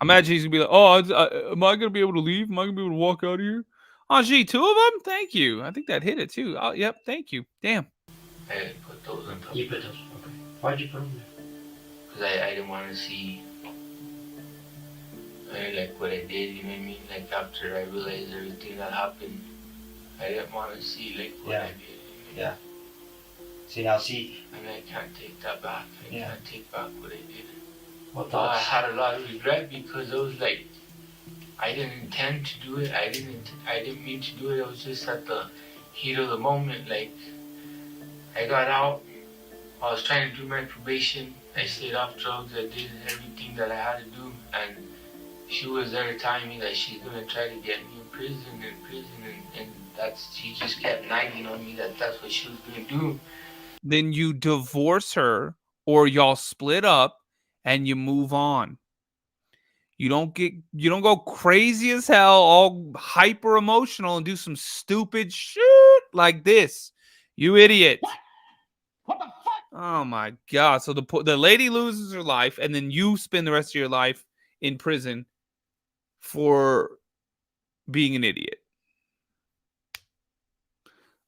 Imagine he's going to be like, oh, am I going to be able to leave? Am I going to be able to walk out of here? Oh, gee, 2 of them? Thank you. I think that hit it, too. Oh, yep, thank you. Damn. I didn't put those on top. You put those, okay. Why'd you put them there? Because I didn't want to see like what I did, you know what I mean? Like after I realized everything that happened, I didn't want to see like what I did. Yeah. See, now see. And I can't take that back. I can't take back what I did. What I thoughts? had a lot of regret because it was like, I didn't intend to do it. I didn't mean to do it. It was just at the heat of the moment. Like, I got out. I was trying to do my probation. I stayed off drugs. I did everything that I had to do. And she was there telling me that she's going to try to get me in prison. And she just kept nagging on me that that's what she was going to do. Then you divorce her or y'all split up and you move on. You don't go crazy as hell, all hyper emotional and do some stupid shit like this. You idiot. What the fuck? Oh my God. So the lady loses her life and then you spend the rest of your life in prison for being an idiot.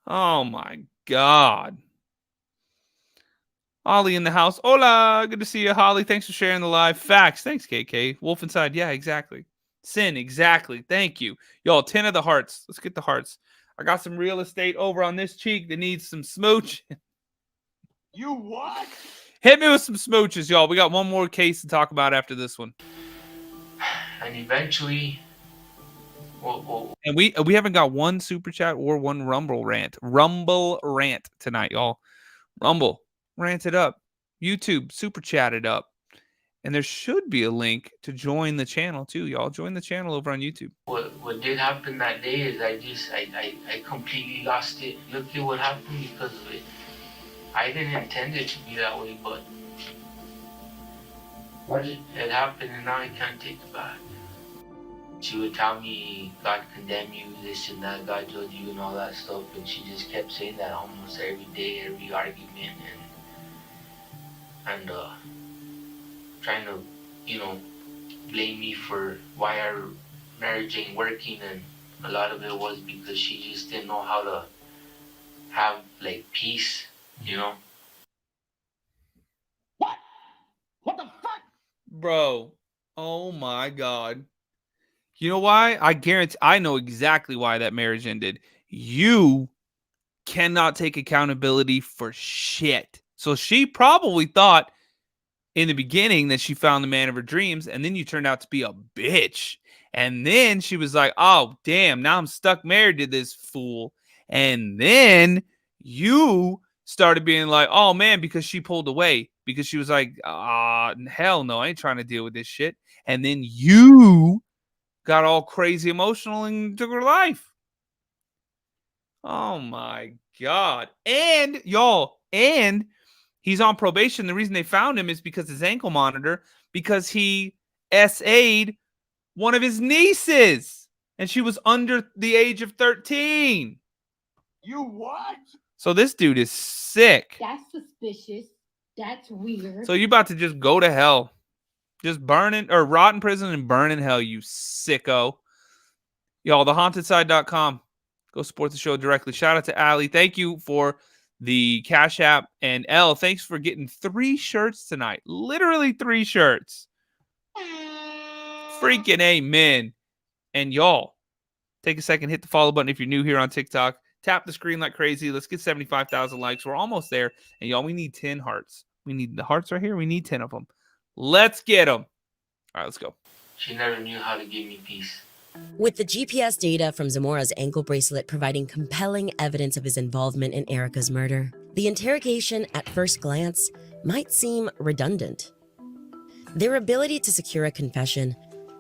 Oh my God. Holly in the house. Hola. Good to see you, Holly. Thanks for sharing the live. Facts. Thanks, KK. Wolf inside. Yeah, exactly. Sin. Exactly. Thank you. Y'all, 10 of the hearts. Let's get the hearts. I got some real estate over on this cheek that needs some smooch. You what? Hit me with some smooches, y'all. We got one more case to talk about after this one. And eventually... And we haven't got one super chat or one Rumble rant. Rumble rant tonight, y'all. Rumble. Rant it up. YouTube, super chat it up. And there should be a link to join the channel too, y'all. Join the channel over on YouTube. What did happen that day is I completely lost it. Look at what happened because of it. I didn't intend it to be that way, but it happened and now I can't take it back. She would tell me, God condemn you, this and that, God judge you and all that stuff. And she just kept saying that almost every day, every argument. And trying to, blame me for why our marriage ain't working, and a lot of it was because she just didn't know how to have like peace, What? What the fuck? Bro, oh my God. You know why? I guarantee I know exactly why that marriage ended. You cannot take accountability for shit. So she probably thought in the beginning that she found the man of her dreams, and then you turned out to be a bitch. And then she was like, oh, damn, now I'm stuck married to this fool. And then you started being like, oh, man, because she pulled away. Because she was like, hell no, I ain't trying to deal with this shit. And then you got all crazy emotional and took her life. Oh, my God. And, y'all, he's on probation. The reason they found him is because his ankle monitor, because he SA'd one of his nieces, and she was under the age of 13. You what? So this dude is sick. That's suspicious. That's weird. So you about to just go to hell. Just burn in or rot in prison and burn in hell, you sicko. Y'all, thehauntedside.com. Go support the show directly. Shout out to Allie. Thank you for the Cash App. And L, thanks for getting 3 shirts tonight. Literally 3 shirts. freaking amen. And y'all, take a second, hit the follow button if you're new here on TikTok. Tap the screen like crazy. Let's get 75,000 likes. We're almost there. And y'all, we need 10 hearts. We need the hearts right here. We need 10 of them. Let's get them. All right, let's go. She never knew how to give me peace. With the GPS data from Zamora's ankle bracelet providing compelling evidence of his involvement in Erica's murder, the interrogation at first glance might seem redundant. Their ability to secure a confession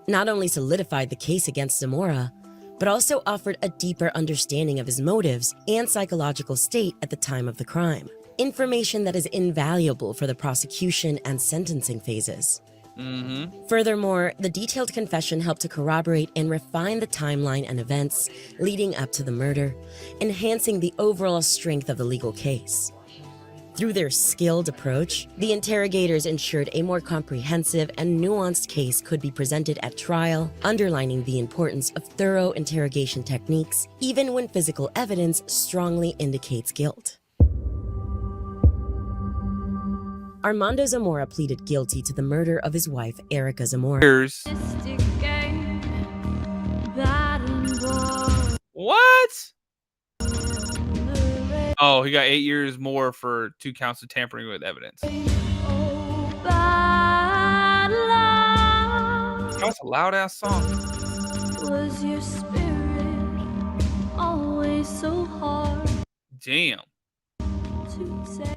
not only solidified the case against Zamora, but also offered a deeper understanding of his motives and psychological state at the time of the crime. Information that is invaluable for the prosecution and sentencing phases. Furthermore, the detailed confession helped to corroborate and refine the timeline and events leading up to the murder, enhancing the overall strength of the legal case. Through their skilled approach, the interrogators ensured a more comprehensive and nuanced case could be presented at trial, underlining the importance of thorough interrogation techniques, even when physical evidence strongly indicates guilt. Armando Zamora pleaded guilty to the murder of his wife, Erica Zamora. What? Oh, he got 8 years more for 2 counts of tampering with evidence. That's a loud ass song. Was your spirit always so hard? Damn. To say.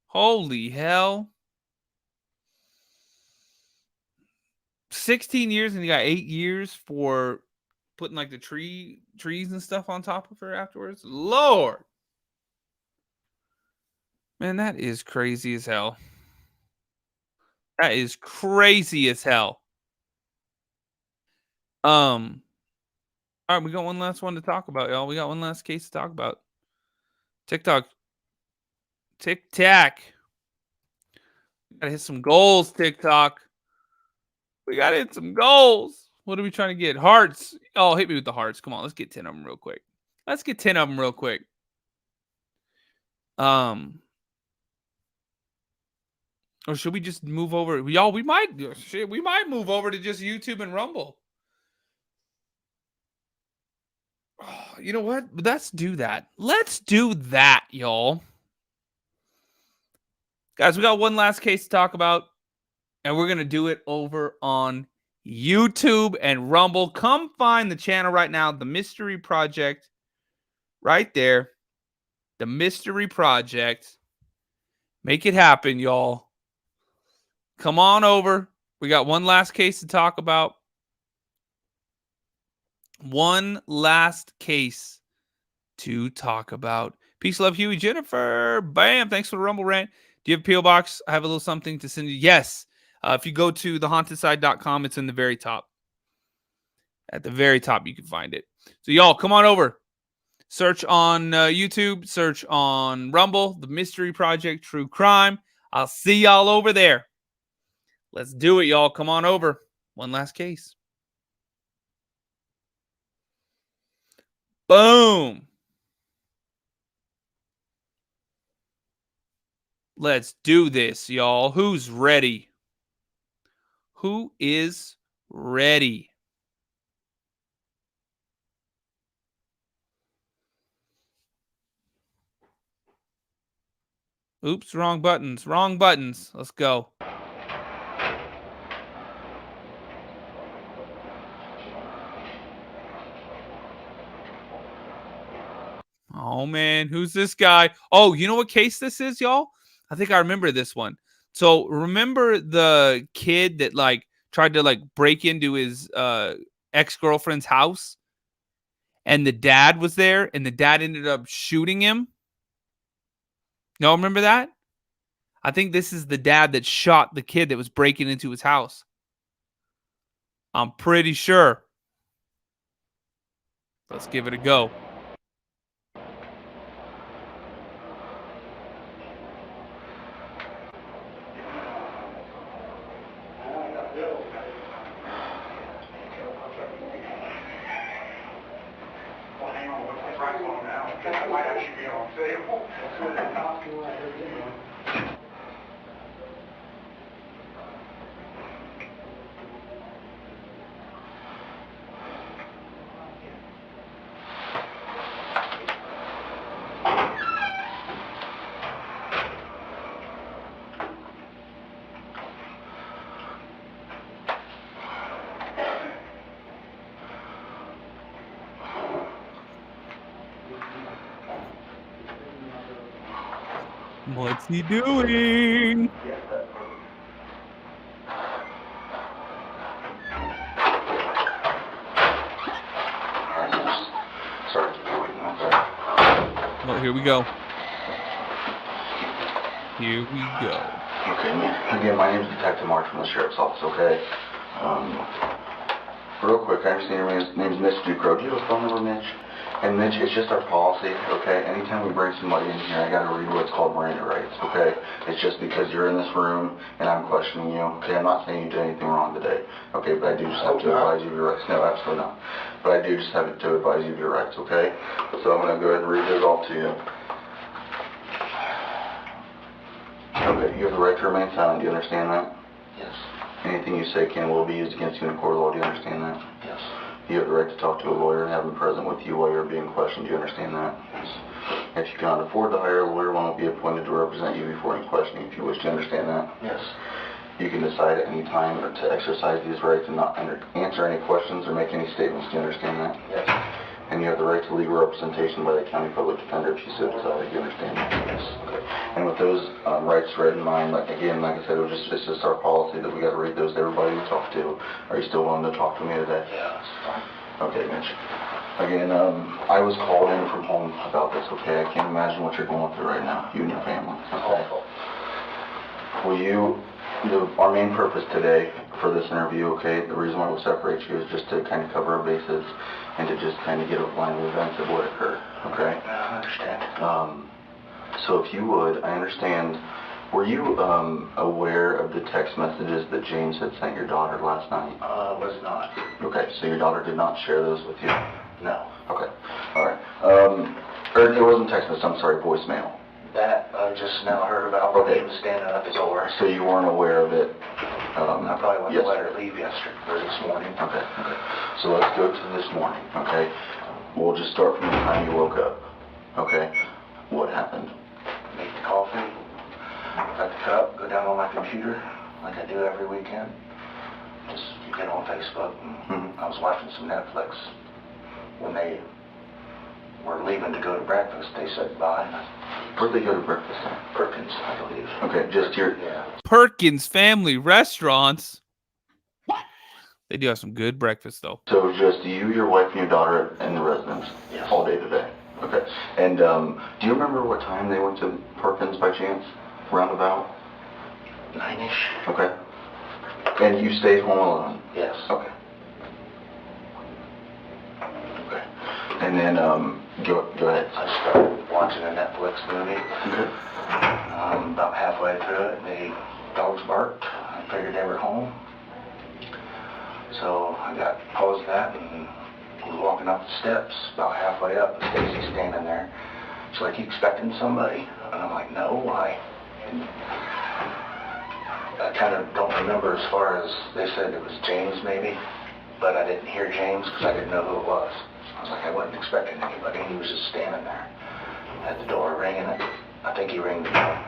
Holy hell. 16 years and he got 8 years for putting like the trees and stuff on top of her afterwards. Lord. Man, that is crazy as hell. That is crazy as hell. All right, we got one last one to talk about, y'all. We got one last case to talk about. TikTok. Tic-tac. Gotta hit some goals, TikTok. We gotta hit some goals. What are we trying to get? Hearts. Oh, hit me with the hearts. Come on, let's get 10 of them real quick. Let's get 10 of them real quick. Or should we just move over? Y'all, we might move over to just YouTube and Rumble. Oh, you know what? Let's do that. Let's do that, y'all. Guys, we got one last case to talk about, and we're going to do it over on YouTube and Rumble. Come find the channel right now, The Mystery Project, right there. The Mystery Project. Make it happen, y'all. Come on over. We got one last case to talk about. One last case to talk about. Peace, love, Huey, Jennifer. Bam. Thanks for the Rumble rant. Do you have a P.O. box? I have a little something to send you. Yes. If you go to thehauntedSide.com, it's in the very top. At the very top, you can find it. So, y'all, come on over. Search on YouTube. Search on Rumble. The Mystery Project, True Crime. I'll see y'all over there. Let's do it, y'all. Come on over. One last case. Boom. Let's do this, y'all. Who's ready? Who is ready? Oops, wrong buttons. Wrong buttons. Let's go. Oh, man. Who's this guy? Oh, you know what case this is, y'all? I think I remember this one. So remember the kid that like tried to like break into his ex-girlfriend's house and the dad was there and the dad ended up shooting him? No, remember that? I think this is the dad that shot the kid that was breaking into his house. I'm pretty sure. Let's give it a go. What's he doing? Oh, here we go. Here we go. Okay, again, my name is Detective Mark from the Sheriff's Office, okay? Real quick, I understand your name is Mitch Ducro. Do you have a phone number, Mitch? And Mitch, it's just our policy, okay? Anytime we bring somebody in here, I gotta read what's called Miranda rights, okay? It's just because you're in this room and I'm questioning you, okay? I'm not saying you did anything wrong today, okay? But I do just have to advise you of your rights. No, absolutely not. But I do just have to advise you of your rights, okay? So I'm gonna go ahead and read it all to you. Okay, you have the right to remain silent. Do you understand that? Yes. Anything you say can and will be used against you in a court of law. Do you understand that? Yes. You have the right to talk to a lawyer and have him present with you while you're being questioned. Do you understand that? Yes. If you cannot afford to hire a lawyer, one will be appointed to represent you before any questioning if you wish. Do you understand that? Yes. You can decide at any time to exercise these rights and not answer any questions or make any statements. Do you understand that? Yes. And you have the right to legal representation by the county public defender if you so desire. Do you understand that? Yes. Okay. And with those rights read in mind, like I said, it's just our policy that we got to read those to everybody we talk to. Are you still willing to talk to me today? Yeah, that's fine. Okay, Mitch. Again, I was called in from home about this, okay? I can't imagine what you're going through right now, you and your family, okay? Will you, our main purpose today for this interview, okay, the reason why we separate you is just to kind of cover our bases and to just kind of get a line of events of what occurred, okay? I understand. So if you would, I understand, were you aware of the text messages that James had sent your daughter last night? Was not. Okay, so your daughter did not share those with you? No. Okay, all right. Or it wasn't text message, I'm sorry, voicemail. That I just now heard about when he was standing at the door. So you weren't aware of it? I probably wasn't let her leave yesterday, or this morning. Okay, okay. So let's go to this morning, okay? We'll just start from the time you woke up, okay? What happened? Make the coffee, got the cup, go down on my computer, like I do every weekend. Just get on Facebook, and I was watching some Netflix. When they were leaving to go to breakfast, they said bye. Where'd they go to breakfast? Perkins, I believe. Okay, just your... Yeah. Perkins Family Restaurants. What? They do have some good breakfast, though. So just you, your wife, and your daughter in the residence? Yes. All day today? Okay. And do you remember what time they went to Perkins by chance? Roundabout? 9-ish. Okay. And you stayed home alone? Yes. Okay. Okay. And then, go ahead. I started watching a Netflix movie. Okay. About halfway through it, the dogs barked. I figured they were home. So I paused that and was walking up the steps. About halfway up, and Stacy's standing there. She's like, "You expecting somebody?" And I'm like, "No, why?" And I kind of don't remember as far as they said it was James maybe, but I didn't hear James because I didn't know who it was. I was like, I wasn't expecting anybody. He was just standing there at the door ringing it. I think he rang the bell.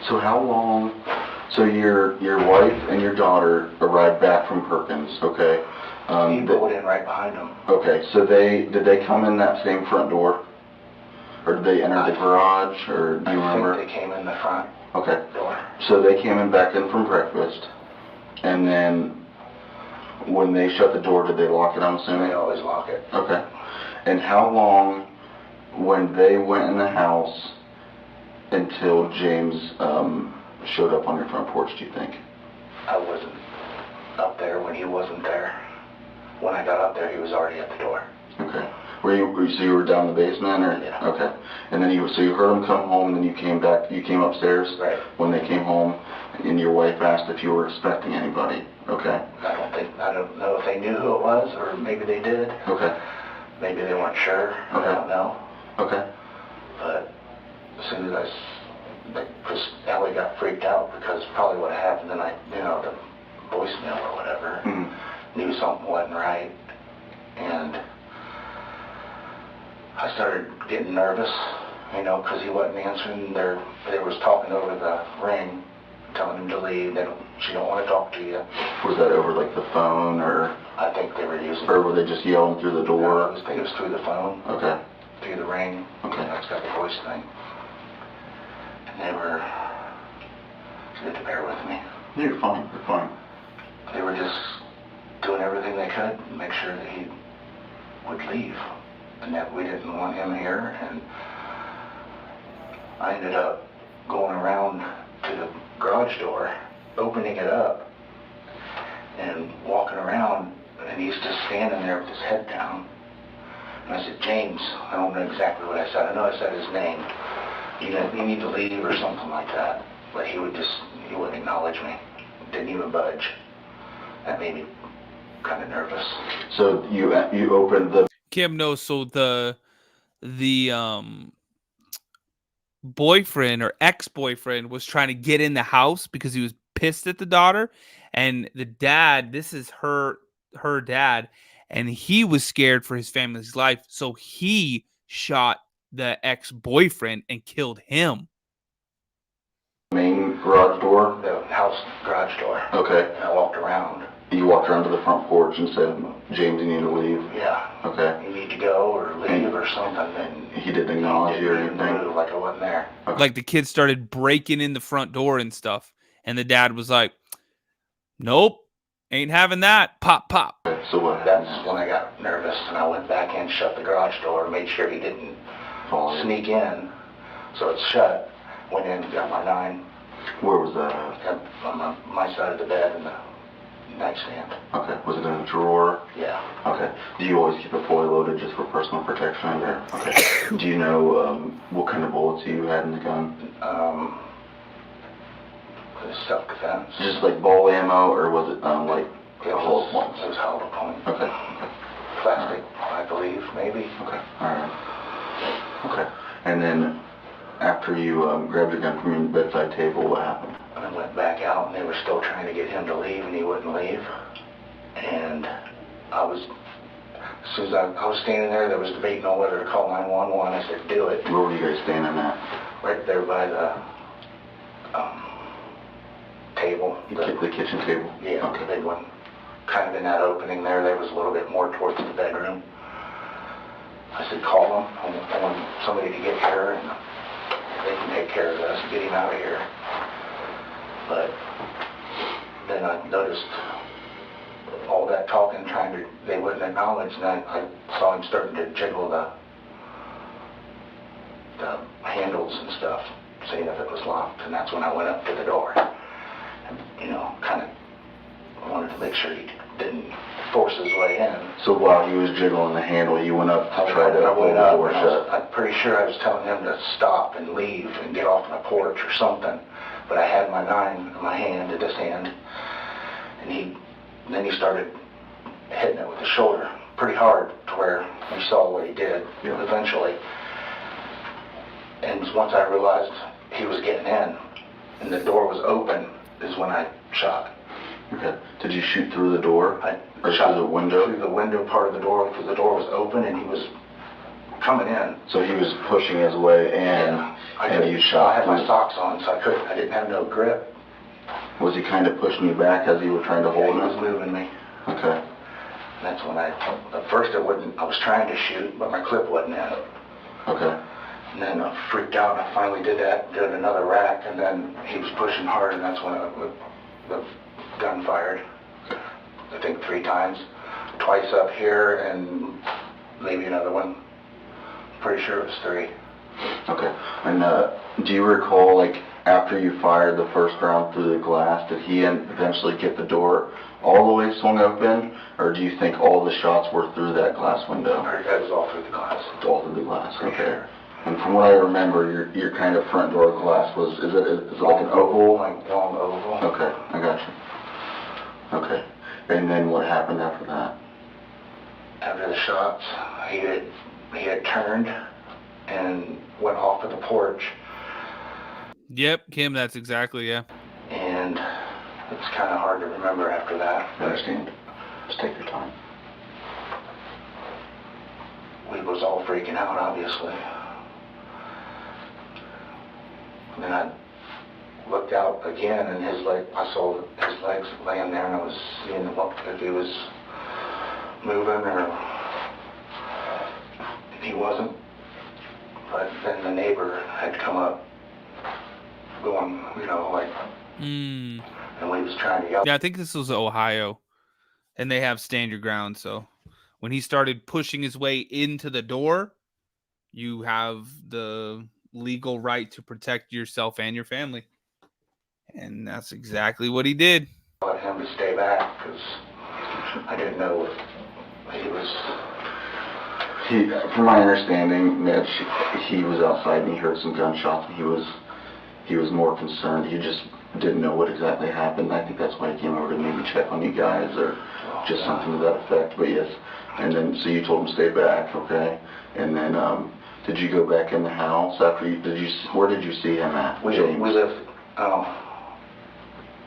So how long, so your wife and your daughter arrived back from Perkins, okay? He pulled in right behind them. Okay, so did they come in that same front door? Or did they enter the garage, or do you remember? I think they came in the front door. So they came back in from breakfast, and then when they shut the door, did they lock it, I'm assuming? They always lock it. Okay. And how long, when they went in the house, until James showed up on your front porch, do you think? I wasn't up there when he wasn't there. When I got up there, he was already at the door. Okay. So you were down in the basement, or? Yeah. Okay. And then so you heard him come home, and then you came upstairs? Right. When they came home, and your wife asked if you were expecting anybody. Okay. I don't know if they knew who it was, or maybe they did. Okay. Maybe they weren't sure. Okay. I don't know. Okay. But as soon as because Ellie got freaked out because probably what happened, and the voicemail or whatever, knew something wasn't right, and I started getting nervous, because he wasn't answering. They was talking over the ring, telling him to leave. She don't want to talk to you. Was that over like the phone, or? I think they were using. Or were they just yelling through the door? No, I think it was through the phone. Okay. Through the ring. Okay. That's got the voice thing. They were, you have to bear with me. You're fine, you're fine. They were just doing everything they could to make sure that he would leave, and that we didn't want him here. And I ended up going around to the garage door, opening it up, and walking around, and he's just standing there with his head down. And I said, James, I don't know exactly what I said. I know I said his name. You need to leave or something like that. But he wouldn't acknowledge me. Didn't even budge. That made me kind of nervous. So you opened the... Kim knows, so the boyfriend or ex-boyfriend was trying to get in the house because he was pissed at the daughter, and the dad, this is her dad, and he was scared for his family's life, so he shot the ex-boyfriend and killed him. Main garage door? The house garage door. Okay. And I walked around. You walked around to the front porch and said, James, you need to leave? Yeah. Okay. You need to go or leave or something. And he didn't acknowledge you or anything? Move like I wasn't there. Okay. Like the kids started breaking in the front door and stuff, and the dad was like, nope, ain't having that. Pop, pop. Okay. So what? That's when I got nervous, and I went back in, shut the garage door, made sure he didn't sneak in. So it's shut. Went in, got my 9. Where was that? On my side of the bed in the nightstand. Okay. Was it in a drawer? Yeah. Okay. Do you always keep it fully loaded just for personal protection? Or okay. Do you know what kind of bullets you had in the gun? Self-defense. Just like ball ammo, or was it like hollow points? It was hollow point. Okay. Okay. Plastic, I believe, maybe. Okay. All right. Okay. And then after you grabbed your gun from your bedside table, what happened? I went back out, and they were still trying to get him to leave, and he wouldn't leave. And as soon as I was standing there, there was debating on whether to call 911. I said, do it. Where were you guys standing at? Right there by the table. The kitchen table? Yeah, okay. The big one. Kind of in that opening there, was a little bit more towards the bedroom. I said, call them. I want somebody to get here, and they can take care of us and get him out of here. But then I noticed all that talking, they wouldn't acknowledge, and I saw him starting to jiggle the handles and stuff, seeing if it was locked, and that's when I went up to the door. And, kind of wanted to make sure he didn't force his way in. So while he was jiggling the handle, you went up to try to hold the door shut? I'm pretty sure I was telling him to stop and leave and get off my porch or something. But I had my 9 in my hand, in his hand, and then he started hitting it with his shoulder pretty hard to where we saw what he did eventually. And once I realized he was getting in and the door was open is when I shot. Okay. Did you shoot through the door? Or shot through the window? Through the window part of the door, because the door was open and he was coming in. So he was pushing his way in, and you shot. I had my socks on, so I didn't have no grip. Was he kind of pushing you back as you were trying to hold him? He was moving me. Okay. And that's when at first I was trying to shoot, but my clip wasn't in. Okay. And then I freaked out, and I finally did another rack, and then he was pushing hard, and that's when the gun fired. I think 3 times. Twice up here, and maybe another one. Pretty sure it was 3. Okay. And do you recall, like, after you fired the first round through the glass, did he eventually get the door all the way swung open, or do you think all the shots were through that glass window? That was all through the glass. All through the glass. Okay. Sure. And from what I remember, your kind of front door glass was, is it like an oval? Like long oval. Okay, I got you. Okay. And then what happened after that? After the shots, he had turned and went off of the porch. Yep, Kim, that's exactly, yeah. And it's kind of hard to remember after that. I understand. Just take your time. We was all freaking out, obviously. And then I looked out again, and I saw his legs laying there, and I was seeing if he was moving or he wasn't. But then the neighbor had come up going, you know, like, Mm. and we was trying to yell. Yeah, I think this was Ohio, and they have stand your ground. So when he started pushing his way into the door, you have the legal right to protect yourself and your family. And that's exactly what he did. I wanted him to stay back because I didn't know if he was. From my understanding, Mitch, he was outside and he heard some gunshots. And he was more concerned. He just didn't know what exactly happened. I think that's why he came over to maybe check on you guys or just something to that effect. But yes, and then so you told him to stay back, okay? And then did you go back in the house after you? Where did you see him at? We lived.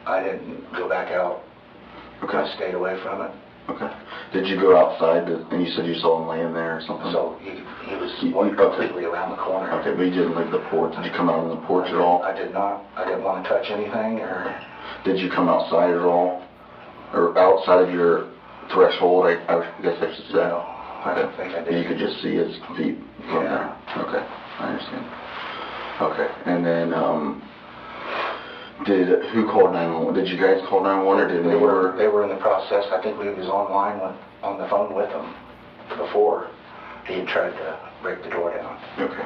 I didn't go back out. Okay. I stayed away from it. Okay. Did you go outside and you said you saw him laying there or something? So he was completely around the corner. Okay, but you didn't leave the porch. Did you come out on the porch at all? I did not. I didn't want to touch anything. Or did you come outside at all? Or outside of your threshold, I guess I should say. No, I don't think I did. You could just see his feet from there. Okay, I understand. Okay, and then who called 911? Did you guys call 911 or did they were in the process. I think we was on the phone with them before he had tried to break the door down. Okay.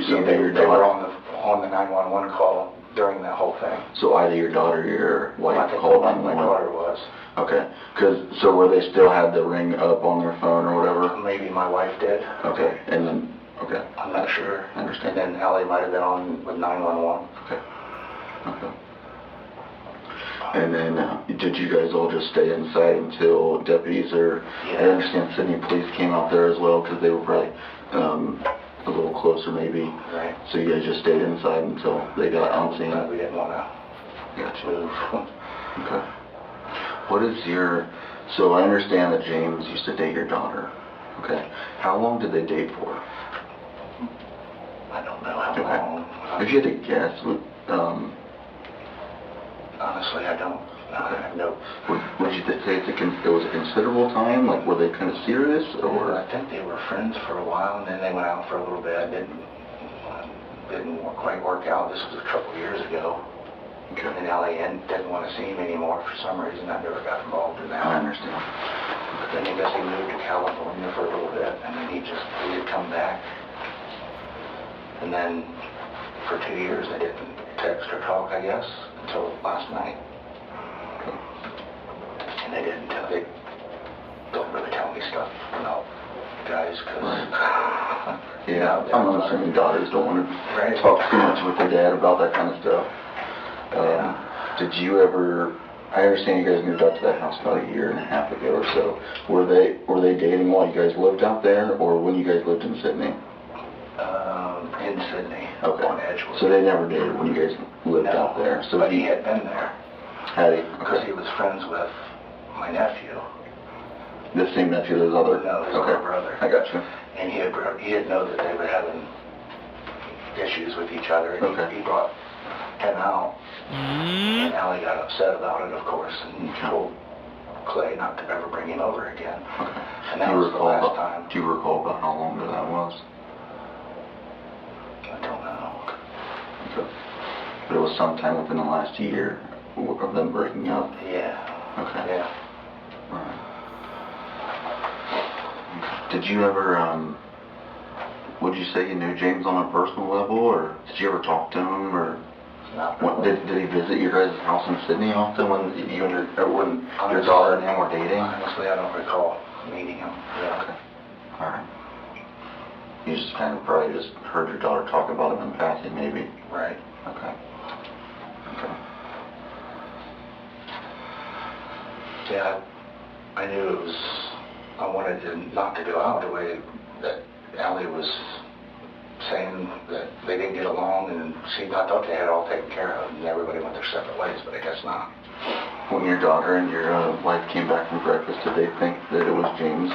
So they were on the 911 call during that whole thing. So either your daughter or your wife called 911? My daughter was. Okay. So where they still had the ring up on their phone or whatever? Maybe my wife did. Okay. And then, okay. I'm not sure. I understand. And then Allie might have been on with 911. Okay. Okay. And then, did you guys all just stay inside until deputies or, I understand Sydney police came out there as well because they were probably a little closer maybe. Right. So you guys just stayed inside until they got on scene? We didn't want to move. Okay. What is so I understand that James used to date your daughter. Okay. How long did they date for? I don't know how long. If you had to guess, honestly, I don't. I know. Would you say it was a considerable time? Like, were they kind of serious, or? I think they were friends for a while, and then they went out for a little bit. It didn't quite work out. This was a couple years ago. Okay. And Allie didn't want to see him anymore for some reason. I never got involved in that. I understand. Then I guess he moved to California for a little bit, and then he had come back. And then for 2 years, they didn't text or talk, I guess, until last night. And they don't really tell me stuff about guys, because... Yeah, I'm assuming daughters don't want to talk too much with their dad about that kind of stuff. Did you ever... I understand you guys moved out to that house about 1.5 years ago or so. Were they dating while you guys lived out there, or when you guys lived in Sydney? In Sydney, okay. On Edgewood. So they never dated when you guys lived out there. So but he had been there. Had he? Because he was friends with my nephew. The same nephew as other? No, his older brother. I got you. And he had known that they were having issues with each other, and he brought him out. And Allie got upset about it, of course, and told Clay not to ever bring him over again. Okay. And that was the last time. Do you recall about how long ago that was? I don't know. Okay. But it was sometime within the last year of them breaking up? Yeah. Okay. Yeah. All right. Did you ever, would you say you knew James on a personal level, or did you ever talk to him, or did he visit your guys' house in Sydney often when you and your daughter and him were dating? Honestly, I don't recall meeting him. Yeah. Okay. All right. You just kind of probably just heard your daughter talk about him in passing, maybe. Right. Okay. Okay. Yeah, I knew it was. I wanted not to go out the way that Allie was saying that they didn't get along, and I thought they had it all taken care of, and everybody went their separate ways, but I guess not. When your daughter and your wife came back from breakfast, did they think that it was James?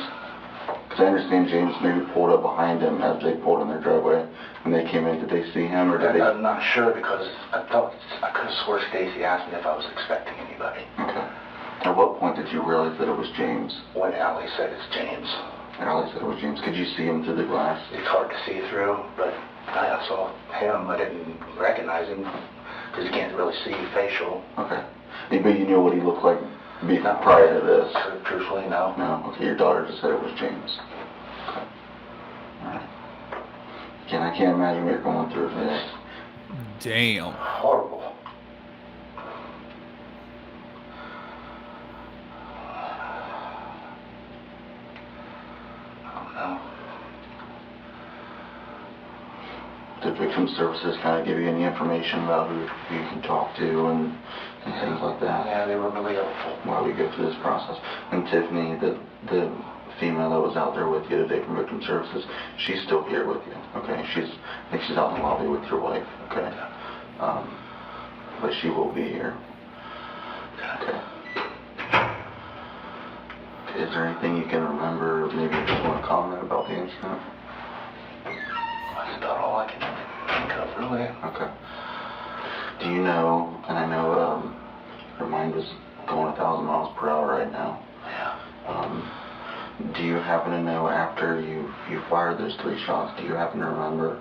Because I understand James maybe pulled up behind them as they pulled in their driveway. When they came in, did they see him, or did they? I'm not sure, because I could have swore Stacy asked me if I was expecting anybody. Okay. At what point did you realize that it was James? When Allie said it's James. Allie said it was James. Could you see him through the glass? It's hard to see through, but I saw him. I didn't recognize him because you can't really see facial. Okay. But you knew what he looked like prior to this? Truthfully, no. No? Okay, your daughter just said it was James. Okay. Alright. Again, I can't imagine what you're going through today. Damn. Horrible. Did Victim Services kind of give you any information about who you can talk to and things like that? Yeah, they were really helpful while we go through this process. And Tiffany, the female that was out there with you today from Victim Services, she's still here with you, okay? I think she's out in the lobby with your wife, okay? But she will be here. Okay. Is there anything you can remember, maybe you just want to comment about the incident? That's about all I can think of, really. Okay. Do you know, and I know her mind was going 1,000 miles per hour right now. Yeah. Do you happen to know after you fired those 3 shots, do you happen to remember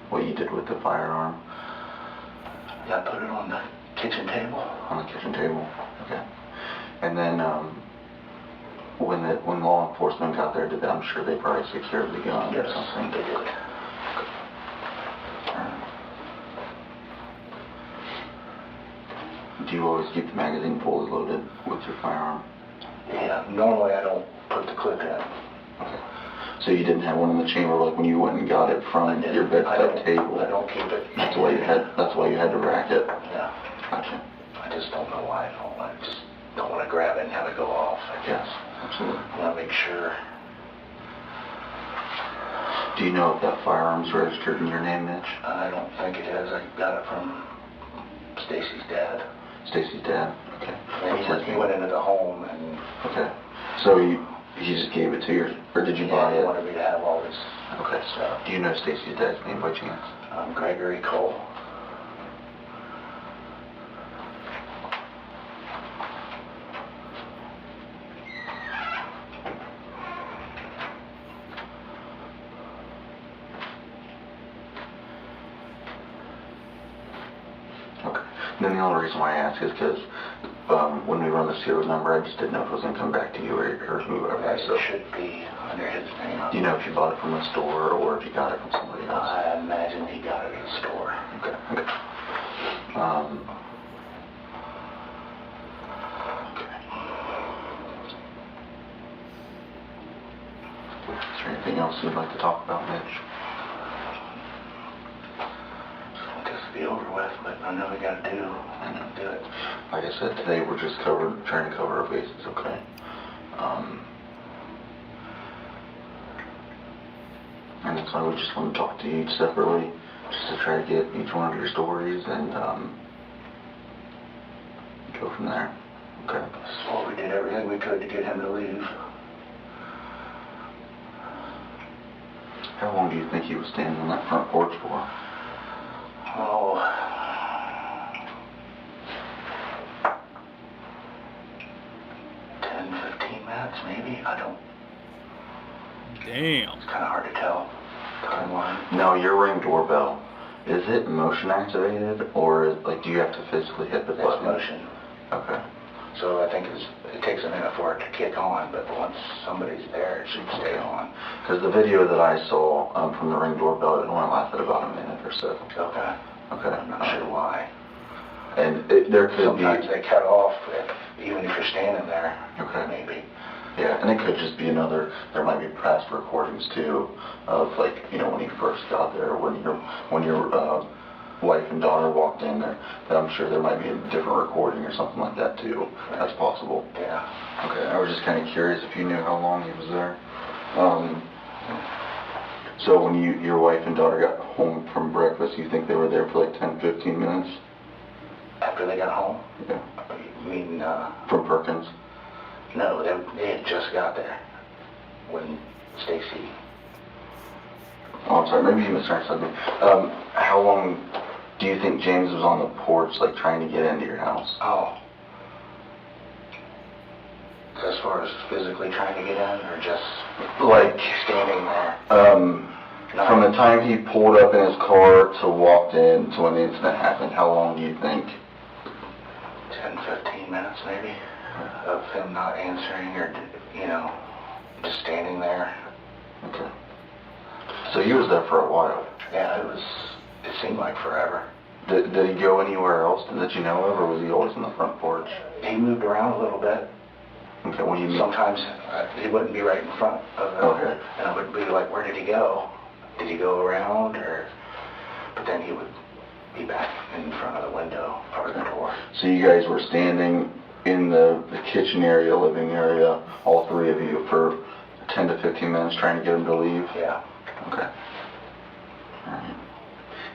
what you did with the firearm? Yeah, I put it on the kitchen table. On the kitchen table, okay. And then when law enforcement got there, I'm sure they probably secured the gun or something. They did. Do you always keep the magazine fully loaded with your firearm? Yeah, normally I don't put the clip in. Okay. So you didn't have one in the chamber like when you went and got it from your bedside table? I don't keep it. That's why you had to rack it? Yeah. Gotcha. I just don't know why I don't. I just don't want to grab it and have it go off, I guess. Absolutely. I want to make sure. Do you know if that firearm's registered in your name, Mitch? I don't think it is. I got it from Stacy's dad. Stacy's dad? Okay. And he went into the home and... Okay. So he just gave it to you, or did you buy it? He wanted me to have all this. Okay. So, do you know Stacy's dad's name by chance? Gregory Cole. And then the only reason why I ask is because when we run the serial number, I just didn't know if it was going to come back to you or whoever. So it should be under his name. Do you know if you bought it from a store or if you got it from somebody else? I imagine he got it at a store. Okay. Okay. Is there anything else you'd like to talk about, Mitch? Be over with, but I know we gotta do it. Like I said, today we're just trying to cover our bases, okay? And that's why we just want to talk to you each separately, just to try to get each one of your stories and go from there, okay? So we did everything we could to get him to leave. How long do you think he was standing on that front porch for? Oh, 10, 15 minutes maybe, I don't. Damn. It's kind of hard to tell. Timeline. No, your Ring doorbell, is it motion activated or do you have to physically hit the button? It's motion. Okay. So I think it takes a minute for it to kick on, but once somebody's there, it should stay on. Because the video that I saw from the Ring doorbell, it only lasted about a minute or so. Okay. Okay. I'm not sure why. And there could sometimes they cut off, even if you're standing there. Okay. Maybe. Yeah, and it could just be there might be past recordings too, of when you first got there, when your wife and daughter walked in there, that I'm sure there might be a different recording or something like that too. Right. That's possible. Yeah. Okay, I was just kind of curious if you knew how long he was there. So when your wife and daughter got home from breakfast, you think they were there for 10, 15 minutes? After they got home? Yeah. You mean, from Perkins? No, they had just got there when Stacy... Oh, I'm sorry, maybe you misheard something. How long do you think James was on the porch, trying to get into your house? Oh. As far as physically trying to get in, or just, standing there? From the time he pulled up in his car to walked in to when the incident happened, how long do you think? 10, 15 minutes maybe of him not answering or, just standing there. Okay. So he was there for a while? Yeah, it seemed like forever. Did he go anywhere else that you know of, or was he always on the front porch? He moved around a little bit. Okay, when you mean? Sometimes he wouldn't be right in front of it. Okay. And I would be like, where did he go? Did he go around but then he would be back in front of the window or the door. So you guys were standing in the kitchen area, living area, all three of you, for 10 to 15 minutes trying to get him to leave? Yeah. Okay. All right.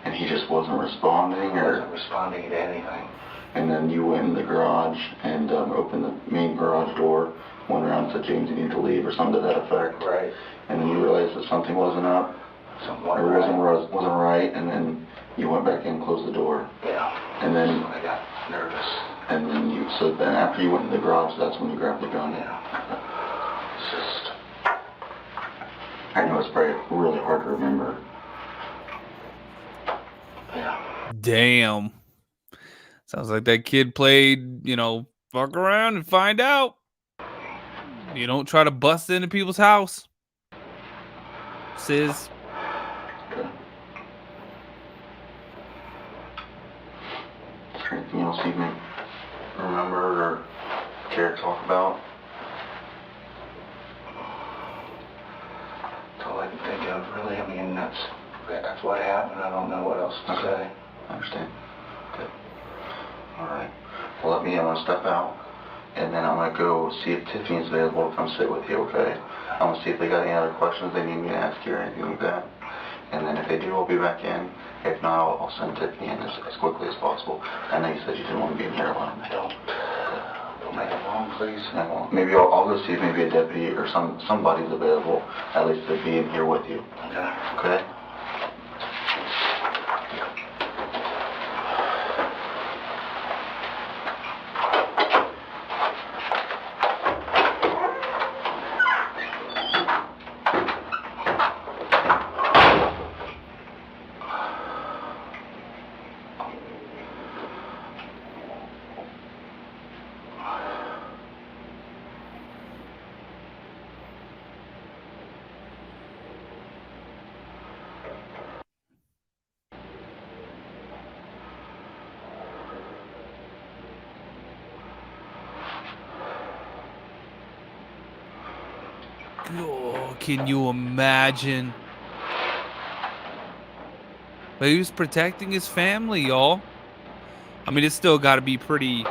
And he just wasn't responding? He wasn't responding to anything. And then you went in the garage and opened the main garage door, went around and said, James, you need to leave, or something to that effect? Right. And then you realized that something wasn't up? Something wasn't right, and then you went back in and closed the door? Yeah. And then I got nervous. And then so then after you went in the garage, that's when you grabbed the gun? Yeah. It's just... I know it's probably really hard to remember. Yeah. Damn. Sounds like that kid played, fuck around and find out. You don't try to bust into people's house. Sis. Okay. Is there anything else you can remember or care to talk about? That's all I can think of, really. I mean, that's what happened. I don't know what else to say. I understand. Okay. All right. Well, I'm going to step out, and then I'm going to go see if Tiffany's available to come sit with you, okay? I'm going to see if they got any other questions they need me to ask you or anything like that. And then if they do, I'll be back in. If not, I'll send Tiffany in as quickly as possible. I know you said you didn't want to be in here alone. I don't. Don't make it long, please. Well, maybe I'll go see if maybe a deputy or somebody's available, at least to be in here with you. Okay. Okay? Oh, can you imagine? But he was protecting his family, y'all. I mean, it's still got to be pretty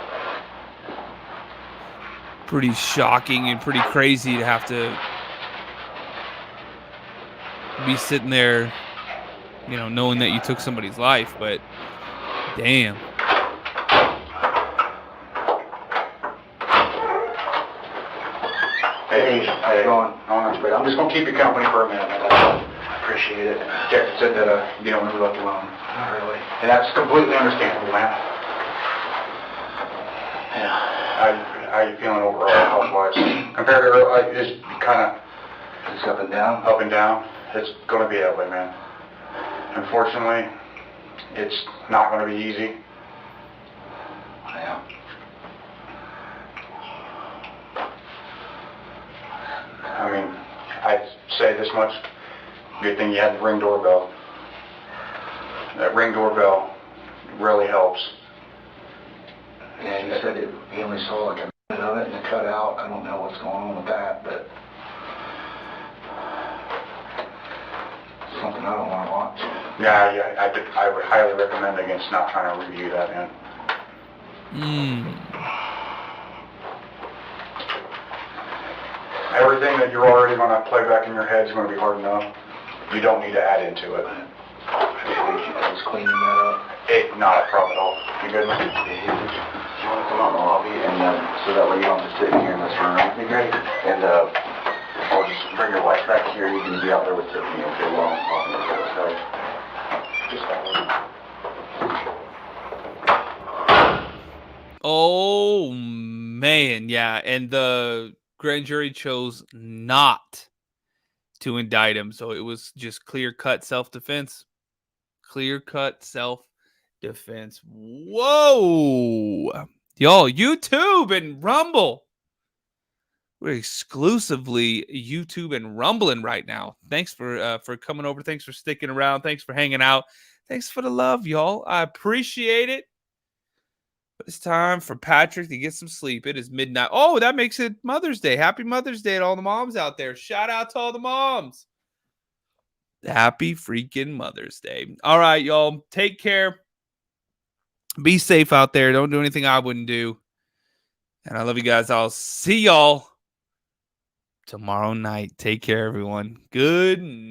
shocking and pretty crazy to have to be sitting there, knowing that you took somebody's life. But damn. Hey, how you going? I'm just going to keep you company for a minute. I appreciate it. Jack said that you don't want to be left alone. Not really. And that's completely understandable, man. Yeah. How you feeling overall, health-wise? Compared to earlier, just kind of... Just up and down? Up and down. It's going to be that way, man. Unfortunately, it's not going to be easy. Yeah. I mean, I'd say this much. Good thing you had the Ring doorbell. That Ring doorbell really helps. Yeah, you said he only saw like a minute of it and it cut out. I don't know what's going on with that, but something I don't want to watch. Yeah, I would highly recommend against not trying to review that, man. Everything that you're already going to play back in your head is going to be hard enough. You don't need to add into it. I appreciate you guys cleaning that up. Not a problem at all. You good, man? You want to come out in the lobby, and so that way you don't have to sit in here in this room? That'd be great. And I'll just bring your wife back here. You can be out there with Tiffany, okay? While I'm talking to her, okay? Just that way. Oh, man. Yeah. And the grand jury chose not to indict him. So it was just clear-cut self-defense. Clear-cut self-defense. Whoa. Y'all, YouTube and Rumble. We're exclusively YouTube and Rumbling right now. Thanks for coming over. Thanks for sticking around. Thanks for hanging out. Thanks for the love, y'all. I appreciate it. But it's time for Patrick to get some sleep. It is midnight. Oh, that makes it Mother's Day. Happy Mother's Day to all the moms out there. Shout out to all the moms. Happy freaking Mother's Day. All right, y'all. Take care. Be safe out there. Don't do anything I wouldn't do. And I love you guys. I'll see y'all tomorrow night. Take care, everyone. Good night.